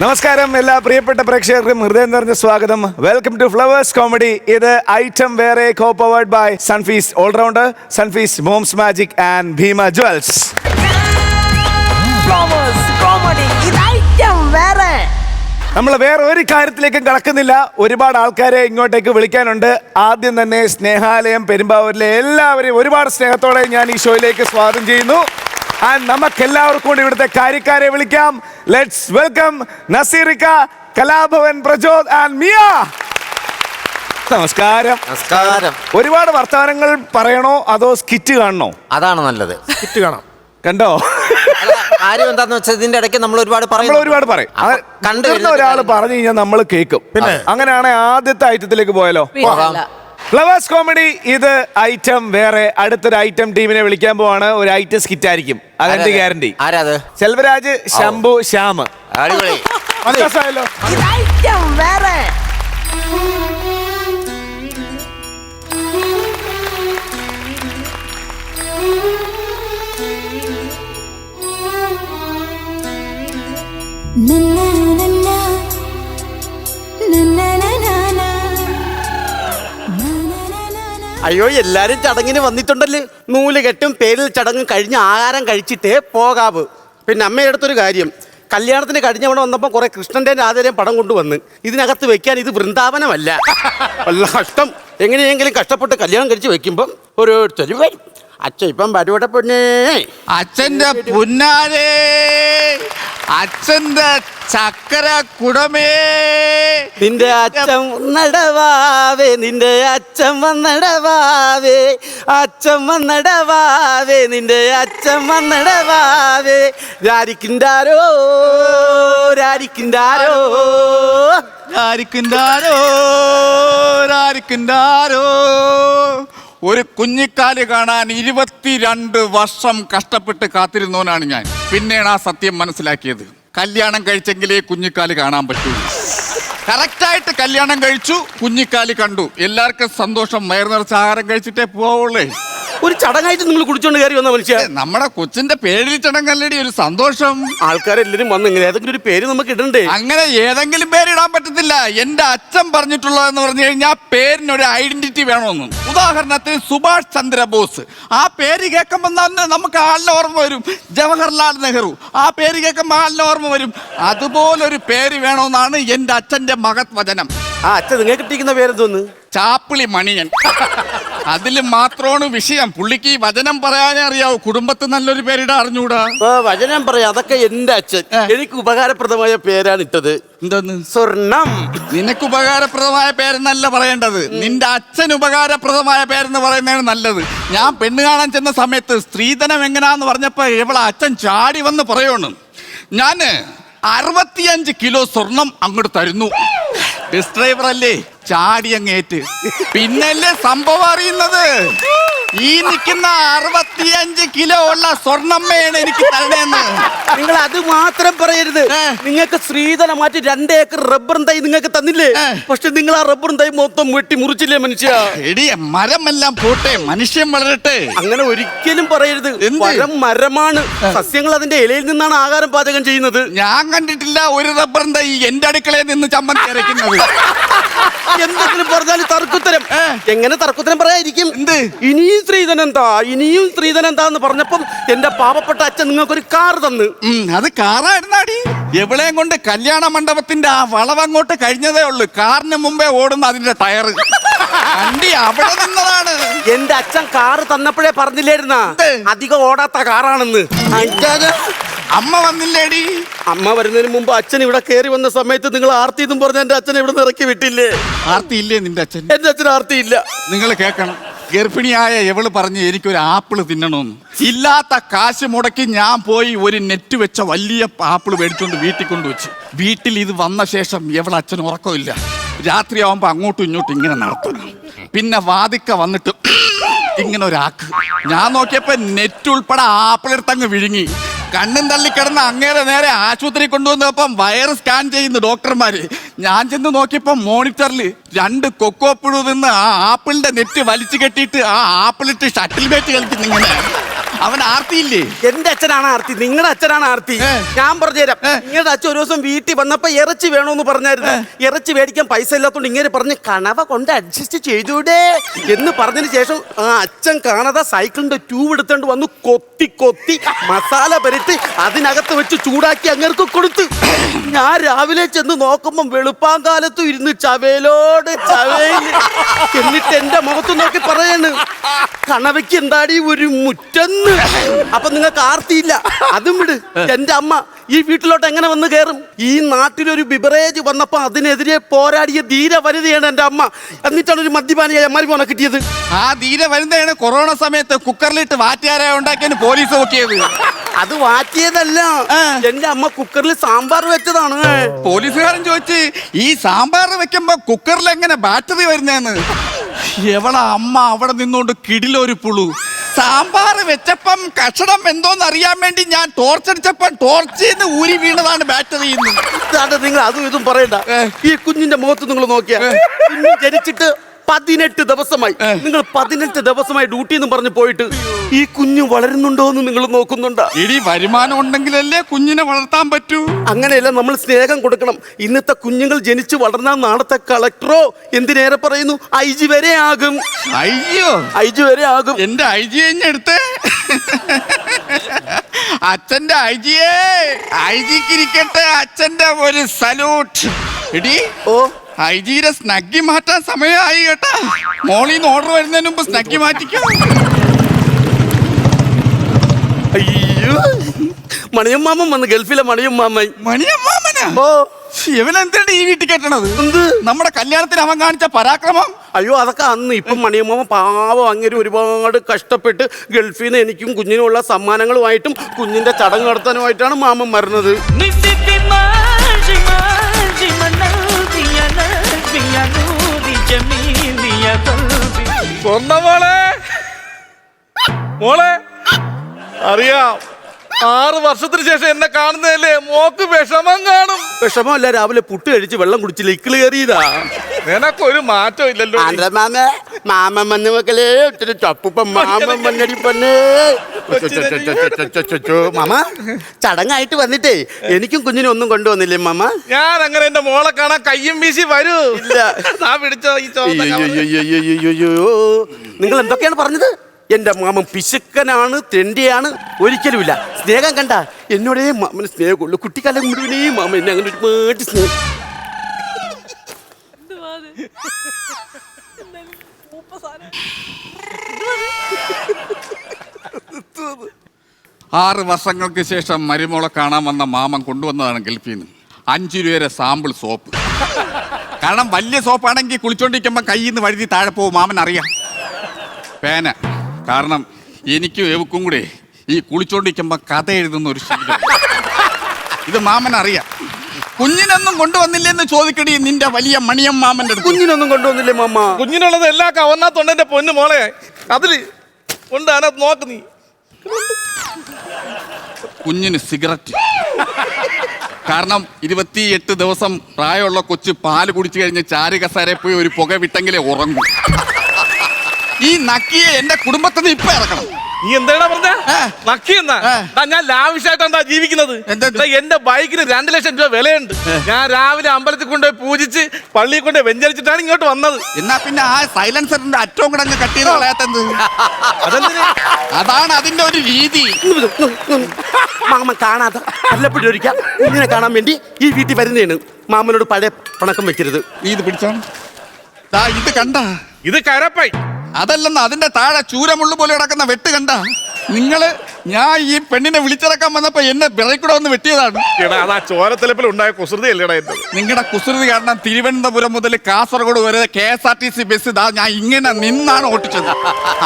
നമസ്കാരം എല്ലാ പ്രിയപ്പെട്ട പ്രേക്ഷകർക്കും ഹൃദയം നിറഞ്ഞ സ്വാഗതം. Welcome to Flowers comedy. ഇത് ഐറ്റം വേറെ co powered by Sunfeast all rounder, Sunfeast mom's magic and Bhima jewels. നമ്മൾ വേറെ ഒരു കാര്യത്തിലേക്കും കടക്കുന്നില്ല. ഒരുപാട് ആൾക്കാരെ ഇങ്ങോട്ടേക്ക് വിളിക്കാനുണ്ട്. ആദ്യം തന്നെ സ്നേഹാലയം പെരുമ്പാവൂരിലെ എല്ലാവരെയും ഒരുപാട് സ്നേഹത്തോടെ ഞാൻ ഈ ഷോയിലേക്ക് സ്വാഗതം ചെയ്യുന്നു. നമുക്ക് എല്ലാവർക്കും കൂടി ഇവിടുത്തെ കാര്യക്കാരെ വിളിക്കാം. ലെറ്റ്സ് വെൽക്കം നസീറിക്ക, കലാഭവൻ, പ്രജോദ് ആൻഡ് മിയ. നമസ്കാരം. നമസ്കാരം. ഒരുപാട് വർത്തമാനങ്ങൾ പറയണോ അതോ സ്കിറ്റ് കാണണോ? അതാണ് നല്ലത്. സ്കിറ്റ് കാണാം. കണ്ടോ? കാര്യം എന്താന്ന് വെച്ചാൽ ഇതിന്റെ ഇടയ്ക്ക് നമ്മൾ ഒരുപാട് പറയും. കണ്ടുവരുന്ന ഒരാൾ പറഞ്ഞു കഴിഞ്ഞാൽ നമ്മൾ കേൾക്കും. പിന്നെ അങ്ങനെയാണ് ആദ്യത്തെ ഐറ്റത്തിലേക്ക് പോയാലോ? Flowers comedy. ഇത് ഐറ്റം വേറെ. അടുത്തൊരു ഐറ്റം ടീമിനെ വിളിക്കാൻ പോവാണ്. ഒരു ഐറ്റം സ്കിറ്റ് ആയിരിക്കും, അതെന്റെ ഗ്യാരണ്ടി. ആരാത്? സെൽവരാജ്, ശംഭു, ശ്യാം. അടിപൊളി. അയ്യോ, എല്ലാരും ചടങ്ങിന് വന്നിട്ടുണ്ടല്ലേ. നൂല് കെട്ടും പേരിൽ ചടങ്ങും കഴിഞ്ഞ് ആഹാരം കഴിച്ചിട്ടേ പോകാവൂ. പിന്നെ അമ്മയുടെ അടുത്തൊരു കാര്യം, കല്യാണത്തിന് കഴിഞ്ഞവിടെ വന്നപ്പോൾ കുറെ കൃഷ്ണന്റെ രാധേരെയും പടം കൊണ്ടുവന്ന് ഇതിനകത്ത് വെക്കാൻ ഇത് വൃന്ദാവനമല്ല. വല്ല കഷ്ടം. എങ്ങനെയെങ്കിലും കഷ്ടപ്പെട്ട് കല്യാണം കഴിച്ച് വെക്കുമ്പം ഒരു അച്ഛൻ ഇപ്പം പരിപാടി പൊന്നേ, അച്ഛന്റെ പുന്നാരേ, അച്ഛന്റെ ചക്കര കുടമേ, നിന്റെ അച്ഛൻ വന്നടവാവേ, നിന്റെ അച്ഛൻ വന്നടവാവേ, അച്ഛൻ വന്നടവാവേ, നിന്റെ അച്ഛൻ വന്നടവാവേ, രാരിക്കിൻഡാരോ രാരിക്കിൻഡാരോ രാരിക്കിൻഡാരോ രാരിക്കിൻഡാരോ. ഒരു കുഞ്ഞിക്കാല് കാണാൻ 22 വർഷം കഷ്ടപ്പെട്ട് കാത്തിരുന്നവനാണ് ഞാൻ. പിന്നെയാണ് ആ സത്യം മനസ്സിലാക്കിയത്. കല്യാണം കഴിച്ചെങ്കിലേ കുഞ്ഞിക്കാല് കാണാൻ പറ്റൂ. കറക്റ്റായിട്ട് കല്യാണം കഴിച്ചു, കുഞ്ഞിക്കാല് കണ്ടു. എല്ലാവർക്കും സന്തോഷം. വയറ് നിറച്ച് ആഹാരം കഴിച്ചിട്ടേ പോവുള്ളേ. ഒരു ചടങ്ങായിട്ട് നിങ്ങൾ കുടിച്ചോണ്ട് കയറി വന്ന മനുഷ്യ. നമ്മുടെ കൊച്ചിന്റെ പേരിൽ ചടങ്ങല്ലടി ഒരു സന്തോഷം. ആൾക്കാരെല്ലാരും വന്ന് ഇങ്ങനെ ഏതെങ്കിലും ഒരു പേര് നമുക്ക് ഇടണ്ടേ? അങ്ങനെ ഏതെങ്കിലും പേര് ഇടാൻ പറ്റത്തില്ല. എന്റെ അച്ഛൻ പറഞ്ഞിട്ടുള്ളതെന്ന് പറഞ്ഞു കഴിഞ്ഞാൽ പേരിനൊരു ഐഡന്റിറ്റി വേണമെന്ന്. ഉദാഹരണത്തിന് സുഭാഷ് ചന്ദ്രബോസ്. ആ പേര് കേൾക്കുമ്പോൾ തന്നെ നമുക്ക് ആളിനെ ഓർമ്മ വരും. ജവഹർലാൽ നെഹ്റു. ആ പേര് കേൾക്കുമ്പോൾ ആളിനെ ഓർമ്മ വരും. അതുപോലൊരു പേര് വേണമെന്നാണ് എന്റെ അച്ഛന്റെ മഹത് വചനം. ആ അച്ഛൻ നിങ്ങൾക്ക് ഇട്ടിരിക്കുന്ന പേരെന്തോന്ന്? ചാപ്പിളി മണിയൻ. അതിൽ മാത്രമാണ് വിഷയം. പുള്ളിക്ക് ഈ വചനം പറയാനേ അറിയാവൂ. കുടുംബത്തിൽ നല്ലൊരു പേരിടാ അറിഞ്ഞൂടാ. വചനം പറയാം. അതൊക്കെ എന്റെ അച്ഛൻ എനിക്ക് ഉപകാരപ്രദമായ പേരാണ് ഇട്ടത്. എന്തോന്ന്? സ്വർണം. നിനക്ക് ഉപകാരപ്രദമായ പേരെന്നല്ല പറയേണ്ടത്, നിന്റെ അച്ഛൻ ഉപകാരപ്രദമായ പേരെന്ന് പറയുന്നതാണ് നല്ലത്. ഞാൻ പെണ്ണ് കാണാൻ ചെന്ന സമയത്ത് സ്ത്രീധനം എങ്ങനാന്ന് പറഞ്ഞപ്പോ ഇവളെ അച്ഛൻ ചാടി വന്ന് പറയണം, ഞാന് 65 കിലോ സ്വർണം അങ്ങോട്ട് തരുന്നു. ബസ് ഡ്രൈവർ അല്ലേ, ചാടി അങ്ങേറ്റ്. പിന്നല്ലേ സംഭവം അറിയുന്നത്, ഈ നിൽക്കുന്ന 65 കിലോ ഉള്ള സ്വർണ്ണമ്മയാണ് എനിക്ക് തരണേന്ന്. നിങ്ങൾ അത് മാത്രം പറയരുത്. നിങ്ങൾക്ക് സ്ത്രീധനം മാറ്റി 2 ഏക്കർ റബ്ബറും തൈ നിങ്ങൾക്ക് തന്നില്ലേ? പക്ഷെ നിങ്ങൾ ആ റബ്ബറും തൈ മൊത്തം വെട്ടി മുറിച്ചില്ലേ മനുഷ്യ? എടിയ മരമെല്ലാം പോട്ടെ, മനുഷ്യൻ വളരട്ടെ. അങ്ങനെ ഒരിക്കലും പറയരുത്. മരമാണ്. സസ്യങ്ങൾ അതിന്റെ ഇലയിൽ നിന്നാണ് ആഹാരം പാചകം ചെയ്യുന്നത്. ഞാൻ കണ്ടിട്ടില്ല ഒരു റബ്ബറും തൈ എന്റെ അടുക്കളയിൽ നിന്ന് ചമ്മന്തി അരയ്ക്കുന്നത്. എന്തെങ്കിലും പറഞ്ഞാൽ തർക്കുത്തരം. എങ്ങനെ തർക്കുത്തരം പറയാതിരിക്കും? എന്ത്? ഇനിയും സ്ത്രീധനം എന്താന്ന് പറഞ്ഞപ്പം എന്റെ പാവപ്പെട്ട അച്ഛൻ നിങ്ങൾക്കൊരു കാർ തന്നു. അത് കാറായിരുന്നാടി. എവിടെയും കൊണ്ട് കല്യാണ മണ്ഡപത്തിന്റെ ആ വളവങ്ങോട്ട് കഴിഞ്ഞതേ ഉള്ളു. കാറിന് മുമ്പേ ഓടുന്ന അതിന്റെ ടയറ് വണ്ടി അവിടെ നിന്നതാണ്. എന്റെ അച്ഛൻ കാറ് തന്നപ്പോഴേ പറഞ്ഞില്ലായിരുന്ന അധികം ഓടാത്ത കാറാണെന്ന്. അമ്മ വന്നില്ലേടി? അമ്മ വരുന്നതിന് മുമ്പ് അച്ഛൻ ഇവിടെ കയറി വന്ന സമയത്ത് നിങ്ങൾ ആർത്തി എന്നും പറഞ്ഞ എന്റെ അച്ഛൻ ഇവിടെ നിന്ന് ഇറക്കി വിട്ടില്ലേ? ആർത്തി ഇല്ലേ നിന്റെ അച്ഛൻ? എന്റെ അച്ഛൻ ആർത്തി ഇല്ല. നിങ്ങൾ കേൾക്കണം, ഗർഭിണിയായ എവള് പറഞ്ഞ് എനിക്കൊരു ആപ്പിള് തിന്നണമെന്ന്. ഇല്ലാത്ത കാശ് മുടക്കി ഞാൻ പോയി ഒരു നെറ്റ് വെച്ച വലിയ ആപ്പിള് മേടിച്ചോണ്ട് വീട്ടിൽ കൊണ്ടുവച്ച്. വീട്ടിൽ ഇത് വന്ന ശേഷം എവളെ അച്ഛൻ ഉറക്കമില്ല. രാത്രിയാവുമ്പോ അങ്ങോട്ടും ഇങ്ങോട്ടും ഇങ്ങനെ നടത്തുന്നു. പിന്നെ വാതിക്ക വന്നിട്ട് ഇങ്ങനെ ഒരാക്ക്. ഞാൻ നോക്കിയപ്പോ നെറ്റ് ഉൾപ്പെടെ ആപ്പിളെടുത്തങ്ങ് വിഴുങ്ങി. കണ്ണും തള്ളിക്കിടന്ന് അങ്ങേരെ നേരെ ആശുപത്രി കൊണ്ടുവന്നപ്പം വയറ് സ്കാൻ ചെയ്യുന്നു ഡോക്ടർമാര്. ഞാൻ ചെന്ന് നോക്കിയപ്പോ മോണിറ്ററിൽ 2 കൊക്കോപ്പുഴു നിന്ന് ആ ആപ്പിളിന്റെ നെറ്റ് വലിച്ചു കെട്ടിയിട്ട് ആ ആപ്പിളിട്ട് ഷട്ടിൽ ബാറ്റ് കളിക്കുന്നു. ഇങ്ങനെ അവൻ ആർത്തിയില്ലേ? എന്റെ അച്ഛനാണ് ആർത്തി, നിങ്ങളുടെ അച്ഛനാണ് ആർത്തി. ഞാൻ പറഞ്ഞുതരാം. നിങ്ങളുടെ അച്ഛൻ ഒരു ദിവസം വീട്ടിൽ വന്നപ്പോ ഇറച്ചി വേണോന്ന് പറഞ്ഞായിരുന്നു. ഇറച്ചി മേടിക്കാൻ പൈസ ഇല്ലാത്തോണ്ട് ഇങ്ങനെ പറഞ്ഞ് കണവ കൊണ്ട് അഡ്ജസ്റ്റ് ചെയ്തൂടെ എന്ന് പറഞ്ഞതിന് ശേഷം ആ അച്ഛൻ കാണാതെ സൈക്കിളിന്റെ ട്യൂബ് എടുത്തോണ്ട് വന്ന് കൊത്തി കൊത്തി മസാല പരത്തി അതിനകത്ത് വെച്ച് ചൂടാക്കി അങ്ങർക്ക് കൊടുത്ത്. ഞാൻ രാവിലെ ചെന്ന് നോക്കുമ്പം വെളുപ്പാങ്കാലത്തും ഇരുന്ന് ചവേലോട് ചവേല്. എന്നിട്ട് എന്റെ മുഖത്ത് നോക്കി പറയാണ്, കണവയ്ക്ക് എന്താടി ഒരു മുറ്റന്ന്. അപ്പൊ നിങ്ങൾക്ക് ആർത്തിയില്ല. അതും വിട്. എന്റെ അമ്മ ഈ വീട്ടിലോട്ട് എങ്ങനെ വന്ന് കയറും? ഈ നാട്ടിലൊരു ബിബറേജ് വന്നപ്പോ അതിനെതിരെ പോരാടിയ ധീര വനിതയാണ് എന്റെ അമ്മ. എന്നിട്ടാണ് ഒരു മദ്യപാനിയായ മരുമോനെ കിട്ടിയത്. ആ ധീര വനിതയാണ് കൊറോണ സമയത്ത് കുക്കറിലിട്ട് വാറ്റുകാരെ ഉണ്ടാക്കിയതിന് പോലീസ് നോക്കിയത്. അത് വാറ്റിയതല്ല, എന്റെ അമ്മ കുക്കറിൽ സാമ്പാർ വെച്ചതാണ്. പോലീസുകാരൻ ചോദിച്ച് ഈ സാമ്പാർ വെക്കുമ്പോ കുക്കറിൽ എങ്ങനെ ബാറ്ററി വരുന്നേന്ന്. എവളെ അമ്മ അവിടെ നിന്നോണ്ട് കിടിലൊരു പുളു. സാമ്പാർ വെച്ചപ്പം കഷണം എന്തോന്ന് അറിയാൻ വേണ്ടി ഞാൻ ടോർച്ചടിച്ചപ്പം ടോർച്ചിന്ന് ഊരി വീണതാണ് ബാറ്ററി. നിങ്ങൾ അതും ഇതും പറയണ്ട. ഈ കുഞ്ഞിന്റെ മുഖത്ത് നിങ്ങൾ നോക്കിയാ, കുഞ്ഞ് ജനിച്ചിട്ട് 18 ദിവസമായി. നിങ്ങൾ 18 ദിവസമായി ഡ്യൂട്ടി എന്ന് പറഞ്ഞു പോയിട്ട് ഈ കുഞ്ഞ് വളരുന്നുണ്ടോ എന്ന് നിങ്ങൾ നോക്കുന്നുണ്ടോ? ഇടി വരുമാനം ഉണ്ടെങ്കിലല്ലേ കുഞ്ഞിനെ വളർത്താൻ പറ്റൂ. അങ്ങനെയല്ല, നമ്മൾ സ്നേഹം കൊടുക്കണം. ഇന്നത്തെ കുഞ്ഞുങ്ങൾ ജനിച്ചു വളർന്നാൽ നാളത്തെ കളക്ടറോ എന്തിനേറെ പറയുന്നു IG വരെ ആകും. അയ്യോ, IG വരെ ആകും. എന്റെ IG എടുത്ത് അച്ഛന്റെ IG ഇരിക്കട്ടെ. അച്ഛന്റെ ഒരു സല്യൂട്ട്. ഇടി IG-യുടെ സ്നഗ്ഗി മാറ്റാൻ സമയമായി കേട്ടാ. മോളിന്ന് ഓർഡർ വരുന്നതിന് മുമ്പ് സ്നഗ്ഗി മാറ്റിക്കോ. അയ്യോ, മണിയമ്മാമൻ വന്ന്, ഗൾഫിലെ മണിയമ്മാമൻ. മണിയമ്മാമനാ? ഓ, ഇവനെന്താണ് ഈ വീട്ടിൽ കെട്ടണത്? എന്ത്? നമ്മുടെ കല്യാണത്തിന് അവൻ കാണിച്ച പരാക്രമം. അയ്യോ, അതൊക്കെ അന്ന്. ഇപ്പം മണിയമ്മാമൻ പാവം അങ്ങനെ ഒരുപാട് കഷ്ടപ്പെട്ട് ഗൾഫിൽ നിന്ന് എനിക്കും കുഞ്ഞിനുമുള്ള സമ്മാനങ്ങളുമായിട്ടും കുഞ്ഞിന്റെ ചടങ്ങ് നടത്താനുമായിട്ടാണ് മാമൻ വരുന്നത്. മോളെ മോളെ, അറിയാം 6 വർഷത്തിന് ശേഷം എന്നെ കാണുന്നതല്ലേ, മോക്ക് വിഷമം കാണും. വിഷമല്ല, രാവിലെ പുട്ട് കഴിച്ച് വെള്ളം കുടിച്ചില്ല, ഇക്കിള് കയറിയതാ. നിനക്കൊരു മാറ്റം ഇല്ലല്ലോ. മാമൻ വന്ന മക്കളെ ഒത്തിരി ചപ്പുപ്പ മാമൻ വന്നടി പന്നെ. മാമ ചടങ്ങായിട്ട് വന്നിട്ടേ എനിക്കും കുഞ്ഞിനും ഒന്നും കൊണ്ടുവന്നില്ലേ മാമ? ഞാൻ അങ്ങനെ എന്റെ മോളെ കാണാൻ കയ്യും വീശി വരൂ. ഇല്ല, പിടിച്ചോ ഈ നിങ്ങൾ എന്തൊക്കെയാണ് പറഞ്ഞത്? എന്റെ മാമൻ പിശുക്കനാണ്, തെണ്ടിയാണ്. ഒരിക്കലുമില്ല. സ്നേഹം കണ്ട എന്നോടേ മാമന് സ്നേഹമുള്ളൂ. കുട്ടിക്കാലം മുഴുവനേ മാമൻ എന്നെ അങ്ങനെ ഒരുപാട് സ്നേഹം. 6 വർഷങ്ങൾക്ക് ശേഷം മരുമോളെ കാണാൻ വന്ന മാമൻ കൊണ്ടുവന്നതാണ് ഗൾഫിൽ നിന്ന് 5 രൂപയുടെ സാമ്പിൾ സോപ്പ്. കാരണം വലിയ സോപ്പാണെങ്കിൽ കുളിച്ചോണ്ടിരിക്കുമ്പോൾ കയ്യിൽ നിന്ന് വഴുതി താഴെ പോകും, മാമൻ അറിയാം. പേന, കാരണം എനിക്കും എവക്കും കൂടെ ഈ കുളിച്ചോണ്ടിരിക്കുമ്പോൾ കഥ എഴുതുന്ന ഒരു ശീലം. ഇത് മാമൻ അറിയാം. കുഞ്ഞിനൊന്നും കൊണ്ടുവന്നില്ലെന്ന് ചോദിക്കടി നിന്റെ വലിയ മണിയം മാമന്റെ അടുത്ത്. കുഞ്ഞിനൊന്നും കൊണ്ടുവന്നില്ലേ മാമ? കുഞ്ഞിനുള്ളത് എല്ലാ കവർണാത്തുണ്ട് എന്റെ പൊന്നു മോളെ. അതില് ഉണ്ട്, അതിനകത്ത് നോക്ക് നീ. കുഞ്ഞിന് സിഗരറ്റ്. കാരണം 28 ദിവസം പ്രായമുള്ള കൊച്ചു പാല് കുടിച്ചു കഴിഞ്ഞ് ചാരുകസാരെ പോയി ഒരു പുക വിട്ടെങ്കിലേ ഉറങ്ങും. ഈ നക്കിയെ എന്റെ കുടുംബത്തിൽ നിന്ന് ഇപ്പൊ ഇറക്കണം. നീ എന്താ പറഞ്ഞ നക്കിയെന്നാ? ഞാൻ ലാവിഷായിട്ടാ ജീവിക്കുന്നത്. എന്റെ ബൈക്കിന് 2 ലക്ഷം രൂപ വിലയുണ്ട്. ഞാൻ രാവിലെ അമ്പലത്തിൽ കൊണ്ടുപോയി പൂജിച്ച് പള്ളിയിൽ കൊണ്ടുപോയി വെഞ്ചരിച്ചിട്ടാണ് ഇങ്ങോട്ട് വന്നത്. എന്നാ പിന്നെ ആ സൈലൻസറിന്റെ അറ്റവും കൂടെ അങ്ങ് കട്ട് ചെയ്ത് കളയാത്തത്. അതാണ് അതിന്റെ ഒരു രീതി. മാമൻ കാണാതെ വല്ലപ്പോഴും ഒരിക്കൽ കുഞ്ഞിനെ കാണാൻ വേണ്ടി ഈ വീട്ടിൽ വരുന്നതാണ്. മാമനോട് പഴയ പണക്കം വെക്കരുത്. നീ ഇത് പിടിച്ചോ. ഇത് കണ്ട, ഇത് കരപ്പൈ. അതല്ലെന്ന് അതിന്റെ താഴെ ചൂരമുള്ളു പോലെ കിടക്കുന്ന വെട്ട് കണ്ട നിങ്ങള്. ഞാൻ ഈ പെണ്ണിനെ വിളിച്ചിറക്കാൻ വന്നപ്പോ എന്നെ വിറയിക്കൂടെ വന്ന് വെട്ടിയതാണ്. അതാ ചോരത്തിലപ്പിൽ ഉണ്ടായ കുസൃതി അല്ലേടാ. നിങ്ങളുടെ കുസൃതി കാരണം തിരുവനന്തപുരം മുതൽ കാസർഗോഡ് വരെ KSRTC ബസ് ഞാൻ ഇങ്ങനെ നിന്നാണ് ഓട്ടിച്ചത്.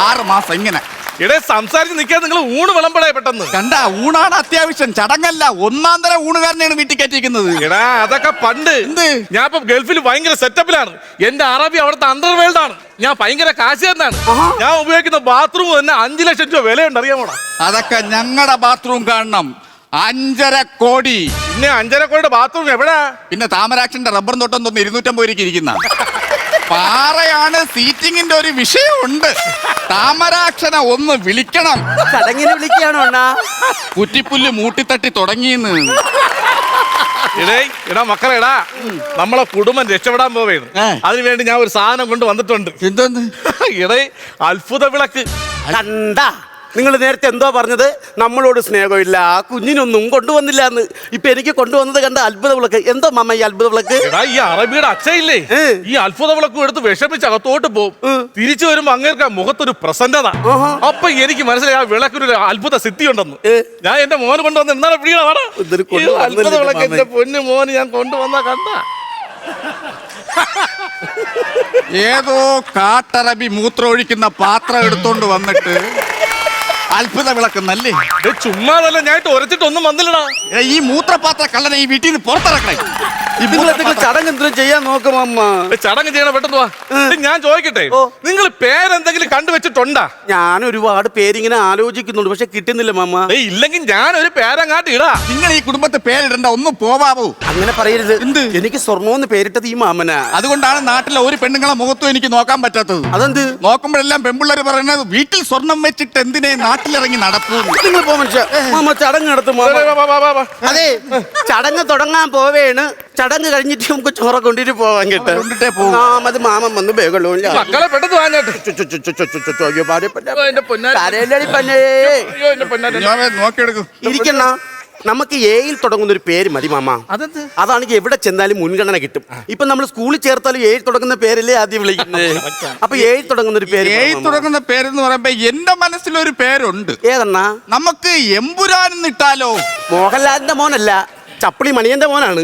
6 മാസം ഇങ്ങനെ. ഇടേ സംസാരിച്ച് നിൽക്കാൻ നിങ്ങൾ ഊണ് വിളമ്പടേ പെട്ടെന്ന്. കണ്ട, ഊണാണ് അത്യാവശ്യം, ചടങ്ങല്ല. 1-ാം തരം ഊണുകാരനെയാണ് വീട്ടിൽ കയറ്റിയിരിക്കുന്നത്. എടാ അതൊക്കെ പണ്ട്. എന്ത്? ഞാൻ ഇപ്പൊ ഗൾഫിൽ ഭയങ്കര സെറ്റപ്പിലാണ്. എന്റെ അറബി അവിടുത്തെ അണ്ടർവേൾഡ് ആണ്. ഞാൻ ഭയങ്കര കാശുകാരനാണ്. ഞാൻ ഉപയോഗിക്കുന്ന ബാത്റൂം തന്നെ 5 ലക്ഷം രൂപ വിലയുണ്ട്, അറിയാമോടാ? അതൊക്കെ ഞങ്ങളുടെ ബാത്റൂം കാണണം. 5.5 കോടി. പിന്നെ 5.5 കോടിയുടെ ബാത്റൂം എവിടാ? പിന്നെ താമരാക്ഷന്റെ റബ്ബർ തോട്ടം തോന്നുന്നു 250 രൂപയ്ക്ക് ഇരിക്കുന്ന. പാറയാണ്, സീറ്റിങ്ങിന്റെ ഒരു വിഷയമുണ്ട്. താമരാക്ഷനെ ഒന്ന് വിളിക്കണം. ചടങ്ങിന് വിളിക്കുകയാണോ അണ്ണാ? കുറ്റിപ്പുല്ല് മൂട്ടിത്തട്ടി തുടങ്ങിയെന്ന്. എടാ മക്കളെ, എടാ നമ്മളെ കുടുംബം രക്ഷപ്പെടാൻ പോവുകയാണ്. അതിനുവേണ്ടി ഞാൻ ഒരു സാധനം കൊണ്ട് വന്നിട്ടുണ്ട്. എന്തോന്ന്? ഇടേ അത്ഭുത വിളക്ക്. കണ്ടാ, നിങ്ങൾ നേരത്തെ എന്തോ പറഞ്ഞത്? നമ്മളോട് സ്നേഹമില്ല, കുഞ്ഞിനൊന്നും കൊണ്ടുവന്നില്ല എന്ന്. ഇപ്പൊ എനിക്ക് കൊണ്ടുവന്നത് കണ്ട അത്ഭുത വിളക്ക്. എന്തോ മാമ ഈ അത്ഭുത വിളക്ക്? എടാ, ഈ അറബിയുടെ അച്ഛയില്ലേ, ഈ അത്ഭുത വിളക്കും എടുത്ത് വിഷമിച്ച് അകത്തോട്ട് പോകും. തിരിച്ചു വരുമ്പോ അങ്ങേർക്ക് മുഖത്തൊരു പ്രസന്നത. അപ്പൊ എനിക്ക് മനസ്സിലായി ആ വിളക്കൊരു അത്ഭുത സിദ്ധി ഉണ്ടെന്ന്. ഞാൻ എന്റെ മോന് കൊണ്ടുവന്ന് എന്നാണ് അത്ഭുത വിളക്ക്. എന്റെ പൊന്നു മോന് ഞാൻ കൊണ്ടുവന്ന കണ്ട. ഏതോ കാട്ടറബി മൂത്രമൊഴിക്കുന്ന പാത്രം എടുത്തോണ്ട് വന്നിട്ട് അത്ഭുത വിളക്കുന്നല്ലേ? ചുമ്മാതല്ല, ഞാൻ ഉരച്ചിട്ടൊന്നും വന്നില്ലടാ. ഈ മൂത്രപാത്ര കള്ളനെ ഈ വീട്ടിൽ നിന്ന് പുറത്തിറക്കണേ. ചടങ്ങ് എന്തെങ്കിലും ചെയ്യാൻ നോക്കും അമ്മ. ചടങ്ങ് ചെയ്യണം, പെട്ടെന്ന് വാ. ഞാൻ ചോദിക്കട്ടെ, നിങ്ങൾ പേരെന്തെങ്കിലും കണ്ടുവച്ചിട്ടുണ്ടാ? ഞാൻ ഒരുപാട് പേരിങ്ങനെ ആലോചിക്കുന്നുണ്ട്, പക്ഷെ കിട്ടുന്നില്ല മാമ. ഇല്ലെങ്കിൽ ഞാൻ ഒരു പേരങ്ങാട്ട് ഇടാ. നിങ്ങൾ ഈ കുടുംബത്തെ പേരിടണ്ട, ഒന്ന് പോവാവോ? അങ്ങനെ പറയരുത്. എന്ത്? എനിക്ക് സ്വർണ്ണോന്ന് പേരിട്ടത് ഈ മാമനാ. അതുകൊണ്ടാണ് നാട്ടിലെ ഒരു പെണ്ണുങ്ങളെ മുഖത്തും എനിക്ക് നോക്കാൻ പറ്റാത്തത്. അതെന്ത്? നോക്കുമ്പോഴെല്ലാം പെൺപിള്ളേർ പറയുന്നത് വീട്ടിൽ സ്വർണം വെച്ചിട്ട് എന്തിനെ നാട്ടിലിറങ്ങി നടപ്പൂ. നിങ്ങൾ പോ മനുഷ്യ. മാമ ചടങ്ങ് നടത്തും മാമ. അതെ, ചടങ്ങ് തുടങ്ങാൻ പോവേണ്. ചടങ്ങ് കഴിഞ്ഞിട്ട് നമുക്ക് ചോറ കൊണ്ടിട്ട് പോവാൻ കേട്ടോ. കൊണ്ടിട്ടേ പോകും. അത് മാമൻ വന്ന് ബേകളോ മക്കളെ പെട്ടെന്ന് വാങ്ങട്ടെ. നോക്കിയെടുക്കും. ഇരിക്കണ. നമുക്ക് എയിൽ തുടങ്ങുന്ന ഒരു പേര് മതി മാമ. അതാണെങ്കിൽ എവിടെ ചെന്നാലും മുൻഗണന കിട്ടും. ഇപ്പൊ നമ്മൾ സ്കൂളിൽ ചേർത്താലും എയിൽ തുടങ്ങുന്ന പേരല്ലേ ആദ്യം വിളിക്കുന്നത്. അപ്പൊ എയിൽ തുടങ്ങുന്ന ഒരു പേര്. എയിൽ തുടങ്ങുന്ന പേരെന്ന് പറയുമ്പോ എന്റെ മനസ്സിലൊരു പേരുണ്ട്. ഏതെണ്ണ? നമുക്ക് എമ്പുരാൻ ഇട്ടാലോ? മോഹൻലാലിന്റെ മോനല്ല, ചപ്പിളി മണിയന്റെ മോനാണ്.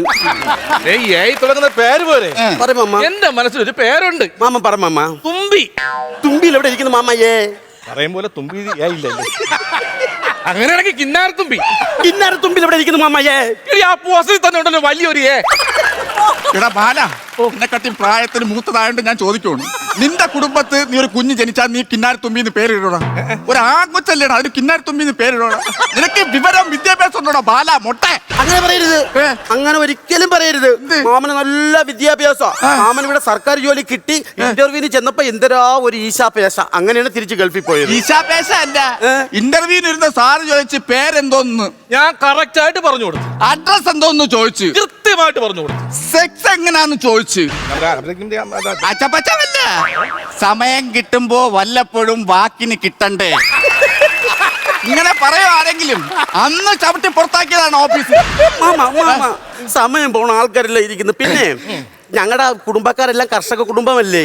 തുടങ്ങുന്ന പേര് പോലെ പറ മാമ. എന്റെ മനസ്സിലൊരു പേരുണ്ട്. മാമ പറ മാമ. തുമ്പി. തുമ്പിയിൽ എവിടെ ഇരിക്കുന്നു മാമയെ? പറയും പോലെ തുമ്പി ഇല്ലല്ലേ? അങ്ങനെയാണെങ്കിൽ കിന്നാരത്തുമ്പി. കിന്നാരത്തുമ്പിൽ എവിടെ ഇരിക്കുന്നു മാമയെ? ആ പോസ്റ്റിൽ തന്നെ ഉണ്ടല്ലോ വലിയൊരു എടാ ബാല, എന്നെക്കട്ടി പ്രായത്തിന് മൂത്തതായോണ്ട് ഞാൻ ചോദിക്കണം, നിന്റെ കുടുംബത്ത് നീ ഒരു കുഞ്ഞ് ജനിച്ചാൽ നീ കിന്നാരത്തുമ്പിന്ന് പേരിടോടാ? ഒരു ആൺകൊച്ചല്ലേടാ, അതിന് കിന്നാരത്തുമ്പിന്ന് പേരിടോടാ? നിനക്ക് വിവരം വിദ്യാഭ്യാസം ഉണ്ടോടാ ബാല മൊട്ടെ? അങ്ങനെ പറയരുത്, അങ്ങനെ ഒരിക്കലും പറയരുത്. മാമന് നല്ല വിദ്യാഭ്യാസം. മാമൻ ഇവിടെ സർക്കാർ ജോലി കിട്ടി. ഇന്റർവ്യൂവിന് ചെന്നപ്പോ എന്തരാ ഒരു ഈശാപേശ. അങ്ങനെയാണ് തിരിച്ച് ഗൾഫിൽ പോയത്. ഈശാപേശ അല്ല, ഇന്റർവ്യൂവിന് ഇരുന്ന സാറ് ചോദിച്ച് പേരെന്തോന്ന് ഞാൻ കറക്റ്റ് ആയിട്ട് പറഞ്ഞു കൊടുത്തു. അഡ്രസ് എന്തോന്ന് ചോദിച്ചു, കൃത്യമായിട്ട് പറഞ്ഞു കൊടുത്തു. സെക്സ് എങ്ങനാന്ന് ചോദിച്ചു. അച്ചപ്പച്ചല്ല, സമയം കിട്ടുമ്പോ വല്ലപ്പോഴും വാക്കിന് കിട്ടണ്ടേ? ഇങ്ങനെ പറയോ ആരെങ്കിലും? അന്ന് ചവിട്ടി പുറത്താക്കിയതാണ് ഓഫീസിൽ. സമയം പോണ ആൾക്കാരെല്ലാം ഇരിക്കുന്നു. പിന്നെ ഞങ്ങളുടെ കുടുംബക്കാരെല്ലാം കർഷക കുടുംബമല്ലേ,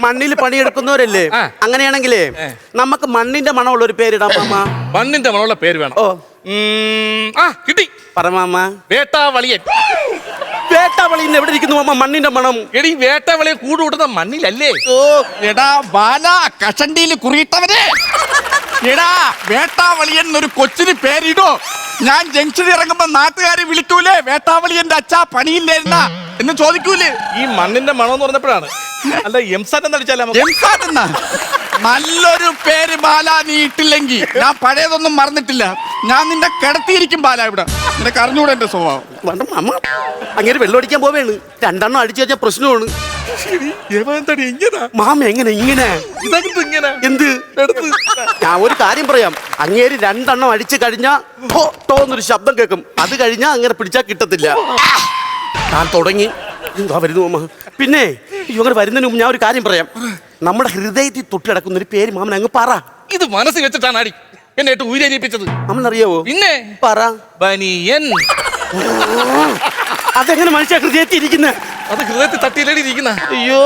മണ്ണിൽ പണിയെടുക്കുന്നവരല്ലേ. അങ്ങനെയാണെങ്കിലേ നമുക്ക് മണ്ണിന്റെ മണമുള്ള ഒരു പേരിടാം മാമ. മണ്ണിന്റെ മണമുള്ള പേര് വേണം. കിട്ടി. പറ മാമ. വേട്ടാവളിയൻ. വേട്ടാവളിയൻ എവിടെ ഇരിക്കുന്നു മാമ? മണ്ണിന്റെ മണം. എടി, വേട്ടാവളിയെ കൂട് കൂട്ടുന്ന മണ്ണിലല്ലേ? എടാ ബാല, കഷണ്ടിയിൽ കുറിയിട്ടവരെ, എടാ വേട്ടാവളിയൻ എന്നൊരു കൊച്ചിന് പേരിടോ. ഞാൻ ജംഗ്ഷനിൽ ഇറങ്ങുമ്പോ നാട്ടുകാരെ വിളിക്കൂലേ, വേട്ടാവളിയന്റെ അച്ഛാ പണിയില്ലായിരുന്ന എന്ന് ചോദിക്കൂലേ? ഈ മണ്ണിന്റെ മണം എന്ന് പറഞ്ഞപ്പോഴാണ്. അല്ല, എംസാറ്റ് എംസാറ്റ് നല്ലൊരു പേര് ബാല നീ ഇട്ടില്ലെങ്കിൽ ഞാൻ പഴയതൊന്നും മറന്നിട്ടില്ല. ഞാൻ നിന്റെ കിടത്തിയിരിക്കും ബാല ഇവിടെ. നിനക്ക് അറിഞ്ഞൂടെ എന്റെ സ്വഭാവം? അങ്ങനെ വെള്ളം അടിക്കാൻ പോവേണ്. രണ്ടെണ്ണം അടിച്ചു വെച്ചാൽ പ്രശ്നമാണ്. മാമ എങ്ങനെ ഇങ്ങനെ? എന്ത്? ഞാൻ ഒരു കാര്യം പറയാം. അങ്ങേര് രണ്ടെണ്ണം അടിച്ചു കഴിഞ്ഞാ ടോന്നൊരു ശബ്ദം കേൾക്കും. അത് കഴിഞ്ഞാ അങ്ങനെ പിടിച്ചാ കിട്ടത്തില്ല. ഞാൻ തുടങ്ങി. എന്താ വരുന്നു മാമ? പിന്നെ ഇവർ വരുന്നതിന് മുമ്പ് ഞാൻ ഒരു കാര്യം പറയാം. നമ്മുടെ ഹൃദയത്തിൽ തൊട്ട് കിടക്കുന്ന ഒരു പേര് മാമൻ അങ്ങ് പറ. ഇത് മനസ്സിൽ വെച്ചിട്ടാണ് അടി എന്നെ ഊരേൽപ്പിച്ചത്. നമ്മളറിയാവോ? പിന്നെ പറ. ബനിയൻ. അതെങ്ങനെ മനുഷ്യ ഹൃദയത്തിൽ ഇരിക്കുന്നത്? അത് ഹൃദയത്തിൽ തട്ടിയിലടി ഇരിക്കുന്ന. അയ്യോ,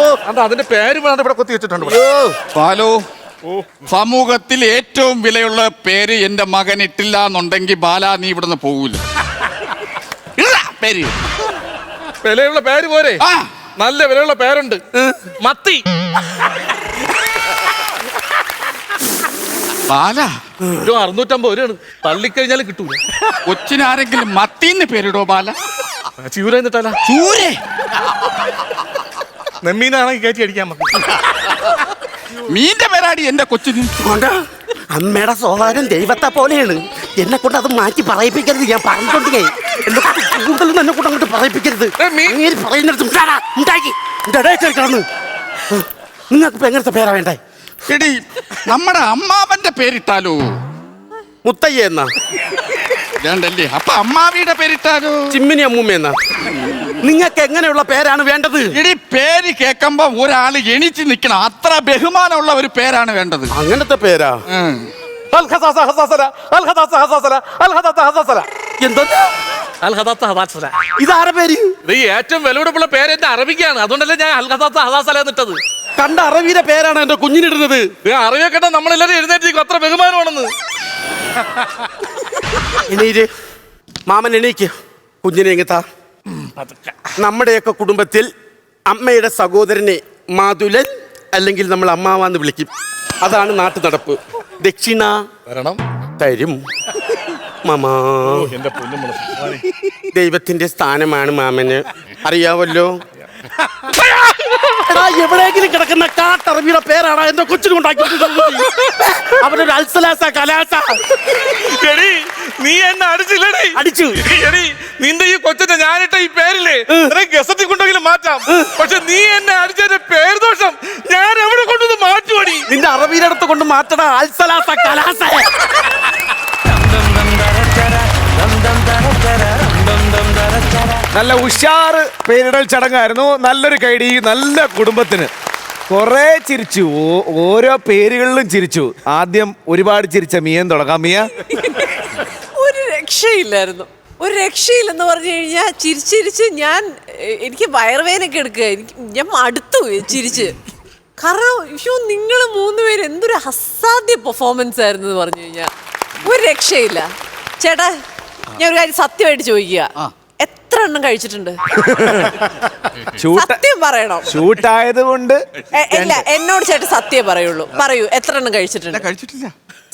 അതിന്റെ പേര് വേണ്ട ഇവിടെ കൊത്തി വെച്ചിട്ടുണ്ട്. ബാലോ, സമൂഹത്തിൽ ഏറ്റവും വിലയുള്ള പേര് എന്റെ മകൻ ഇട്ടില്ല എന്നുണ്ടെങ്കിൽ ബാല നീ ഇവിടുന്ന് പോകൂല. പേര് വിലയുള്ള പേര് പോരെ? നല്ല വിലയുള്ള പേരുണ്ട്. മത്തി. ബാല, 650 രൂപയാണ്. തള്ളിക്കഴിഞ്ഞാലും കിട്ടൂല. കൊച്ചിനാരെങ്കിലും മത്തിന്ന് പേരിടോ ബാല? ചൂര എന്നിട്ടല്ല, ചൂരേ. നെമ്മീനാണെങ്കിൽ കയറ്റി അടിക്കാൻ മതി. മീന്റെ പേരാടി എന്റെ കൊച്ചിന്. അമ്മയുടെ സ്വഭാവം ദൈവത്തെ പോലെയാണ്. എന്നെ കൊണ്ട് അത് മാറ്റി പറയിപ്പിക്കരുത്. ഞാൻ പറഞ്ഞിട്ടുണ്ടേ, എന്നെ കൂടുതലും എന്നെ കൊണ്ട് അങ്ങോട്ട് പറയിപ്പിക്കരുത്. പറയുന്നിടത്ത് ഉണ്ടാക്കി കിടന്ന് നിങ്ങൾക്ക് ഇപ്പൊ എങ്ങനത്തെ പേരാ വേണ്ടേ? എടി നമ്മുടെ അമ്മാവന്റെ പേരിട്ടാലോ? മുത്തയ്യ എന്നാ? വേണ്ടല്ലേ? അപ്പൊ അമ്മാവിയുടെ പേരിട്ടാലോ? ചിമ്മിനി അമ്മൂമ്മ എന്നാ? നിങ്ങൾക്ക് എങ്ങനെയുള്ള പേരാണ് വേണ്ടത്? എടി പേര് കേൾക്കുമ്പോ ഒരാൾ എണീച്ച് നിക്കണം, അത്ര ബഹുമാനമുള്ള ഒരു പേരാണ് വേണ്ടത്. അങ്ങനത്തെ പേരാ? ഇതാരെ പേര്? ഇത് ഏറ്റവും വിലപിടിപ്പുള്ള പേര് എന്റെ അറബിക്കാണ്, അതുകൊണ്ടല്ലേ ഞാൻ ഹസല എന്നിട്ടത്. കണ്ട അറബിയുടെ പേരാണ് എന്റെ കുഞ്ഞിനിടുന്നത്. അറിവെ കേട്ടാ നമ്മളെല്ലാരും എഴുന്നേറ്റിരിക്കും, അത്ര ബഹുമാനമാണെന്ന്. എണീര് മാമൻ, എണീക്ക്. കുഞ്ഞിനെ എങ്ങത്താ? നമ്മുടെയൊക്കെ കുടുംബത്തിൽ അമ്മയുടെ സഹോദരനെ മാതുലൻ അല്ലെങ്കിൽ നമ്മൾ അമ്മാവാന്ന് വിളിക്കും. അതാണ് നാട്ടു നടപ്പ്. ദക്ഷിണ വരണം തരും മാമാ. എന്റെ പൊന്നു. ദൈവത്തിന്റെ സ്ഥാനമാണ് മാമന്, അറിയാവല്ലോ. എവിടെയെങ്കിലും കിടക്കുന്ന കാട്ടറബിയുടെ പേരാണ് എന്റെ കൊച്ചിന് ഉണ്ടാക്കി. അവനൊരു അൽസലാസ കലാസ. എടി നീ എന്നെ അടിച്ചില്ലടി. അടിച്ചു. എടി നിന്റെ ഈ കൊച്ചിന്റെ ഞാനിട്ട ഈ പേരില്ലേ ഗസറ്റി കൊണ്ടെങ്കിലും മാറ്റാം, പക്ഷെ നീ എന്നെ അടിച്ചതിന്റെ പേര് ദോഷം ഞാൻ എവിടെ കൊണ്ടു മാറ്റുമടി? നിന്റെ അറബിയുടെ അടുത്ത് കൊണ്ട് മാറ്റണ അൽസലാസ കലാസ. നല്ല ഉഷാറ് പേരിടൽ ചടങ്ങായിരുന്നു. നല്ലൊരു കൈഡി, നല്ല കുടുംബത്തിന്. കുറെ ചിരിച്ചു, ഓരോ പേരുകളിലും ചിരിച്ചു. ആദ്യം ഒരുപാട് ചിരിച്ച മിയൻ തുടങ്ങാം. മിയ, ഒരു രക്ഷയില്ലായിരുന്നു, ഒരു രക്ഷയില്ലെന്ന് പറഞ്ഞു കഴിഞ്ഞാൽ ചിരിച്ചിരിച്ച് എനിക്ക് വയറുവേനൊക്കെ എടുക്കുക. ഞാൻ മടുത്തു ചിരിച്ച്. കാരണം നിങ്ങൾ മൂന്നുപേര് എന്തൊരു അസാധ്യ പെർഫോമൻസ് ആയിരുന്നു എന്ന് പറഞ്ഞു കഴിഞ്ഞാൽ ഒരു രക്ഷയില്ല. ചേട്ടാ, ഞാൻ ഒരു കാര്യം സത്യമായിട്ട് ചോദിക്കുക, എത്ര എണ്ണം കഴിച്ചിട്ടുണ്ട്? സത്യം പറയണം. ഷൂട്ടായത് കൊണ്ട് ഇല്ല, എന്നോട് ചേട്ടൻ സത്യം പറയുള്ളൂ. പറയൂ, എത്ര എണ്ണം കഴിച്ചിട്ടുണ്ട്? കഴിച്ചിട്ടില്ല.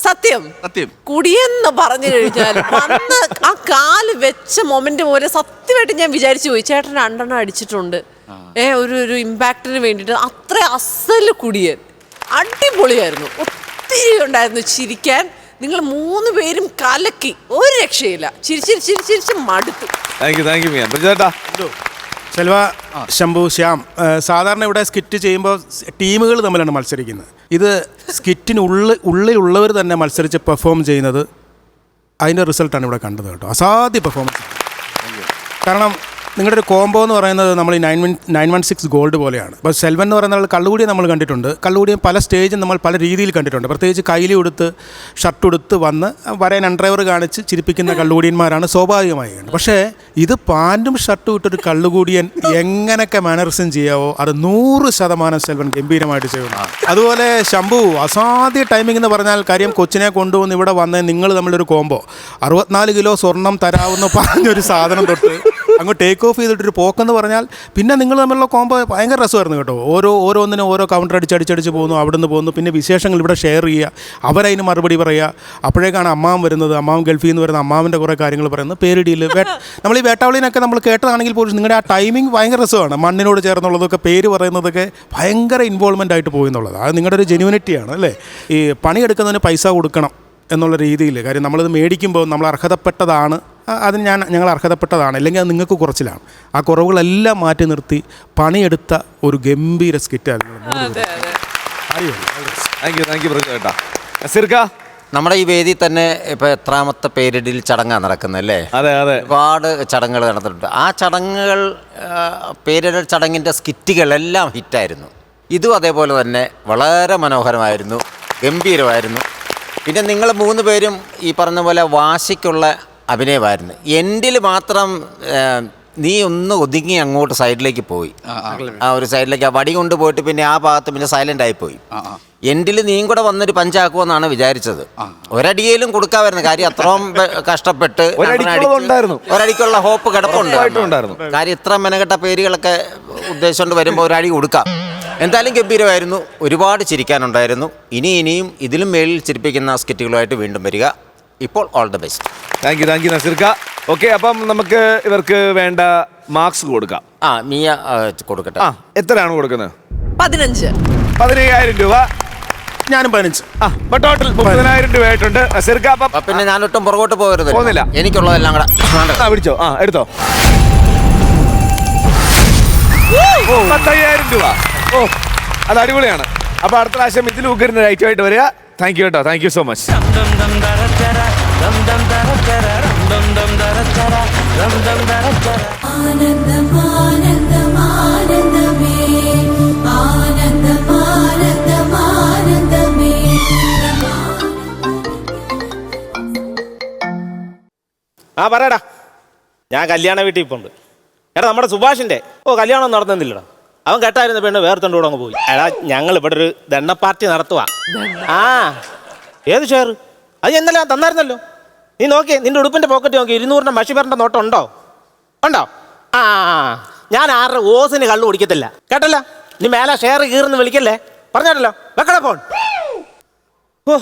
സത്യം. സത്യം. കുടിയെന്ന് പറഞ്ഞു കഴിഞ്ഞാൽ വന്ന് ആ കാല് വെച്ച മൊമെന്റ് പോലെ സത്യമായിട്ട് ഞാൻ വിചാരിച്ചു പോയി ചേട്ടൻ 2 എണ്ണം അടിച്ചിട്ടുണ്ട്. ഒരു ഇമ്പാക്റ്റിന് വേണ്ടിയിട്ട്. അത്ര അസല് കുടിയൻ, അടിപൊളിയായിരുന്നു. ഒത്തിരി ഉണ്ടായിരുന്നു ചിരിക്കാൻ. നിങ്ങൾ 3 പേരും കലക്കി, ഒരു രക്ഷയില്ല. ചിരിച്ച് മടുത്തു. Thank you Mia. ചേട്ടാ, സെൽവ, ശംഭു, ശ്യാം, സാധാരണ ഇവിടെ സ്കിറ്റ് ചെയ്യുമ്പോൾ ടീമുകൾ തമ്മിലാണ് മത്സരിക്കുന്നത്. ഇത് ഉള്ളിലുള്ളവർ തന്നെ മത്സരിച്ച് പെർഫോം ചെയ്യുന്നത്, അതിൻ്റെ റിസൾട്ടാണ് ഇവിടെ കണ്ടത് കേട്ടോ. അസാധ്യ പെർഫോമൻസ്. കാരണം നിങ്ങളുടെ ഒരു കോംബോ എന്ന് പറയുന്നത് നമ്മൾ ഈ 916 ഗോൾഡ് പോലെയാണ്. അപ്പോൾ സെൽവൻ എന്ന് പറയുന്ന കള്ളുകൂടിയെ നമ്മൾ കണ്ടിട്ടുണ്ട്. കള്ളുകൂടിയും പല സ്റ്റേജും നമ്മൾ പല രീതിയിൽ കണ്ടിട്ടുണ്ട്. പ്രത്യേകിച്ച് കൈലി ഉടുത്ത് ഷർട്ട് ഉടുത്ത് വന്ന് വരയൻ അൺഡ്രൈവർ കാണിച്ച് ചിരിപ്പിക്കുന്ന കള്ളുകൂടിയന്മാരാണ് സ്വാഭാവികമായി കണ്ടത്. പക്ഷേ ഇത് പാൻറ്റും ഷർട്ടും ഇട്ടൊരു കള്ളുകൂടിയൻ എങ്ങനെയൊക്കെ മാനറിസം ചെയ്യാവോ അത് 100% സെൽവൻ ഗംഭീരമായിട്ട് ചെയ്യുന്നു. അതുപോലെ ശംഭു, അസാധ്യ ടൈമിംഗ് എന്ന് പറഞ്ഞാൽ കാര്യം, കൊച്ചിനെ കൊണ്ടുവന്ന് ഇവിടെ വന്ന് നിങ്ങൾ തമ്മിലൊരു കോംബോ 64 കിലോ സ്വർണം തരാമെന്ന് പറഞ്ഞൊരു സാധനം തൊട്ട് അങ്ങ് ടേക്ക് ഓഫ് ചെയ്തിട്ടൊരു പോക്കെന്ന് പറഞ്ഞാൽ പിന്നെ നിങ്ങൾ തമ്മിലുള്ള കോംബോ ഭയങ്കര രസമായിരുന്നു കേട്ടോ. ഓരോന്നിനും ഓരോ കൗണ്ടർ അടിച്ചടിച്ച് പോകുന്നു, അവിടുന്ന് പോകുന്നു. പിന്നെ വിശേഷങ്ങൾ ഇവിടെ ഷെയർ ചെയ്യുക, അവരതിന് മറുപടി പറയുക. അപ്പോഴേക്കാണ് അമ്മാവൻ വരുന്നത്. അമ്മാവൻ ഗൾഫിൽ നിന്ന് വരുന്ന അമ്മാവൻ്റെ കുറേ കാര്യങ്ങൾ പറയുന്നത്. പേരിടിയിൽ നമ്മൾ ഈ വേട്ടാവളിനൊക്കെ നമ്മൾ കേട്ടതാണെങ്കിൽ പോലും നിങ്ങളുടെ ആ ടൈമിംഗ് ഭയങ്കര രസമാണ്. മണ്ണിനോട് ചേർന്നുള്ളതൊക്കെ പേര് പറയുന്നതൊക്കെ ഭയങ്കര ഇൻവോൾവ്മെൻ്റ് ആയിട്ട് പോയി എന്നുള്ളത് അത് നിങ്ങളുടെ ഒരു ജെന്യൂനിറ്റിയാണ് അല്ലേ. ഈ പണിയെടുക്കുന്നതിന് പൈസ കൊടുക്കണം എന്നുള്ള രീതിയിൽ. കാര്യം നമ്മളിത് മേടിക്കുമ്പോൾ നമ്മൾ അർഹതപ്പെട്ടതാണ്, അതിന് ഞങ്ങൾ അർഹതപ്പെട്ടതാണ്, അല്ലെങ്കിൽ അത് നിങ്ങൾക്ക് കുറച്ചിലാണ്. ആ കുറവുകളെല്ലാം മാറ്റി നിർത്തി പണിയെടുത്ത ഒരു ഗംഭീര സ്കിറ്റായിരുന്നു. നമ്മുടെ ഈ വേദി തന്നെ ഇപ്പൊ എത്രാമത്തെ പേരിടിൽ ചടങ്ങാണ് നടക്കുന്നല്ലേ? അതെ. ഒരുപാട് ചടങ്ങുകൾ നടന്നിട്ടുണ്ട്. ആ ചടങ്ങുകൾ, പേരിടൽ ചടങ്ങിൻ്റെ സ്കിറ്റുകളെല്ലാം ഹിറ്റായിരുന്നു. ഇതും അതേപോലെ തന്നെ വളരെ മനോഹരമായിരുന്നു, ഗംഭീരമായിരുന്നു. പിന്നെ നിങ്ങൾ 3 പേരും ഈ പറഞ്ഞ പോലെ വാശിക്കുള്ള അഭിനയമായിരുന്നു. എൻഡിൽ മാത്രം നീ ഒന്ന് ഒതുങ്ങി അങ്ങോട്ട് സൈഡിലേക്ക് പോയി. ആ ഒരു സൈഡിലേക്ക് ആ വടി കൊണ്ട് പോയിട്ട് പിന്നെ ആ ഭാഗത്ത് പിന്നെ സൈലൻ്റ് ആയിപ്പോയി. എൻഡിൽ നീയും കൂടെ വന്നൊരു പഞ്ചാക്കുമെന്നാണ് വിചാരിച്ചത്. ഒരടിയിലും കൊടുക്കാമായിരുന്നു. കാര്യം അത്രയും കഷ്ടപ്പെട്ട് ഒരടിക്കുള്ള ഹോപ്പ് കിടപ്പുണ്ട്. കാര്യം ഇത്ര മെനക്കെട്ട പേരുകളൊക്കെ ഉദ്ദേശിച്ചുകൊണ്ട് വരുമ്പോൾ ഒരടി കൊടുക്കാം. എന്തായാലും ഗംഭീരമായിരുന്നു. ഒരുപാട് ചിരിക്കാനുണ്ടായിരുന്നു. ഇനിയും ഇതിലും മേളിൽ ചിരിപ്പിക്കുന്ന സ്കിറ്റുകളുമായിട്ട് വീണ്ടും വരിക. ഇപ്പോൾ all the best. Thank you നസീർക്ക. ഓക്കെ, അപ്പം നമുക്ക് ഇവർക്ക് വേണ്ട മാർക്സ് കൊടുക്കാം. മിയ കൊടുക്കട്ടെ. എത്രയാണ് കൊടുക്കുന്നത്? 15. 15,000 രൂപ. ഞാനും 15. അപ്പൊ ടോട്ടൽ 30,000 രൂപ ആയിട്ടുണ്ട്. നസീർക്ക, അപ്പം പിന്നെ ഞാനൊട്ടും പുറകോട്ട് പോകരുത്. പോകുന്നില്ല. എനിക്കുള്ളതെല്ലാം കൂടെ പിടിച്ചോ. എടുത്തോ. 10,000 രൂപ. അത് അടിപൊളിയാണ്. അപ്പൊ അടുത്ത പ്രാവശ്യം ഇതിൽ ഉഗ്രന് ഐറ്റമായിട്ട് വരിക. താങ്ക് യു കേട്ടോ, താങ്ക് യു സോ മച്ച്. ആ പറയടാ, ഞാൻ കല്യാണ വീട്ടിൽ ഇപ്പോൾ ഉണ്ട്. എടാ നമ്മുടെ സുഭാഷിന്റെ കല്യാണം നടന്നില്ലടാ. അവൻ കേട്ടായിരുന്ന പെണ്ണ് വേർത്തോണ്ട് കൂടെ അങ്ങ് പോയി. എടാ ഞങ്ങൾ ഇവിടെ ഒരു ദണ്ണ പാർട്ടി നടത്തുവാ. ആ ഏത് ഷെയർ? അത് എന്നല്ല തന്നായിരുന്നല്ലോ. നീ നോക്കിയേ, നിന്റെ ഉടുപ്പിന്റെ പോക്കറ്റ് നോക്കി 200 മഷിബറിന്റെ നോട്ടം ഉണ്ടോ? ഉണ്ടോ? ആ ഞാൻ 6 ഓസിന് കള്ളു കുടിക്കത്തില്ല കേട്ടല്ലോ. നീ മേലെ ഷെയർ കീറുന്ന് വിളിക്കല്ലേ, പറഞ്ഞല്ലോ. വെക്കട ഫോൺ. ഓ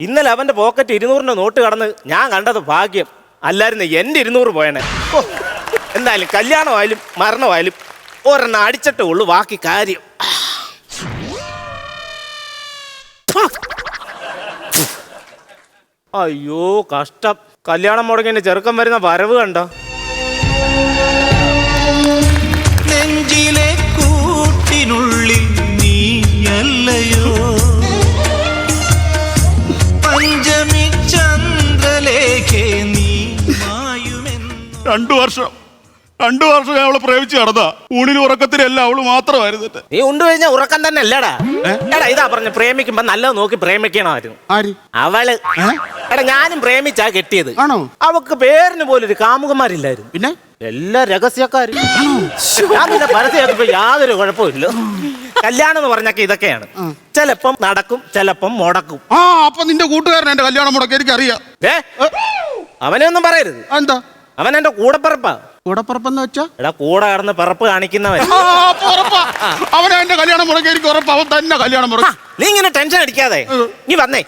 ഇന്നലെ അവന്റെ പോക്കറ്റ് 200 നോട്ട് കടന്ന് ഞാൻ കണ്ടത് ഭാഗ്യം. അല്ലായിരുന്നു എൻ്റെ 200 പോയണേ. ഓ എന്തായാലും കല്യാണമായാലും മരണമായാലും ഒരെണ്ണം അടിച്ചിട്ടേ ഉള്ളൂ ബാക്കി കാര്യം. അയ്യോ കഷ്ടം. കല്യാണം മുടങ്ങിന്റെ ചെറുക്കം വരുന്ന വരവ് കണ്ടോ? നെഞ്ചിലെ കൂട്ടിനുള്ളിൽ നീയല്ലയോ പഞ്ചമി ചന്ദ്രലേഖേ നീ മായുമെന്ന്. 2 വർഷം ഞാൻ അവളെ പ്രേമിച്ച് നടന്ന ഊണിന് ഉറക്കത്തിനെല്ലാം അവള് മാത്രമായിരുന്നു. നീ ഉണ്ട് കഴിഞ്ഞാൽ ഉറക്കം തന്നെ അല്ലടാ. എടാ ഇതാ പറഞ്ഞ പ്രേമിക്കുമ്പോ നല്ലത് നോക്കി പ്രേമിക്കണമായിരുന്നു. ആര്? അവള്. എടാ ഞാനും പ്രേമിച്ചാ കെട്ടിയത്. ആണോ? അവക്ക് പേരിന് പോലൊരു കാമുകന്മാരില്ലായിരുന്നു. പിന്നെ എല്ലാ രഹസ്യക്കാരും. ഞാൻ പിന്നെ പരസ്യമാക്കിയപ്പോ യാതൊരു കുഴപ്പമില്ല. കല്യാണം എന്ന് പറഞ്ഞാൽ ഇതൊക്കെയാണ്. ചിലപ്പം നടക്കും, ചിലപ്പം മുടക്കും. അപ്പൊ നിന്റെ കൂട്ടുകാരൻ എന്റെ കല്യാണം മുടക്കി എനിക്കറിയാം. അവനെ ഒന്നും പറയരുത്. എന്താ? അവൻ എന്റെ കൂടപ്പിറപ്പാ. കൂടപ്പുറപ്പെന്ന് വെച്ചാ എടാ കൂടെ കടന്ന് പിറപ്പ് കാണിക്കുന്നവൻ. അവനെ എന്റെ കല്യാണം മുടക്കി എനിക്ക് ഉറപ്പ്. അവൻ തന്നെ കല്യാണം മുടക്കി. നീ ഇങ്ങനെ ടെൻഷൻ അടിക്കാതെ നീ വന്നേ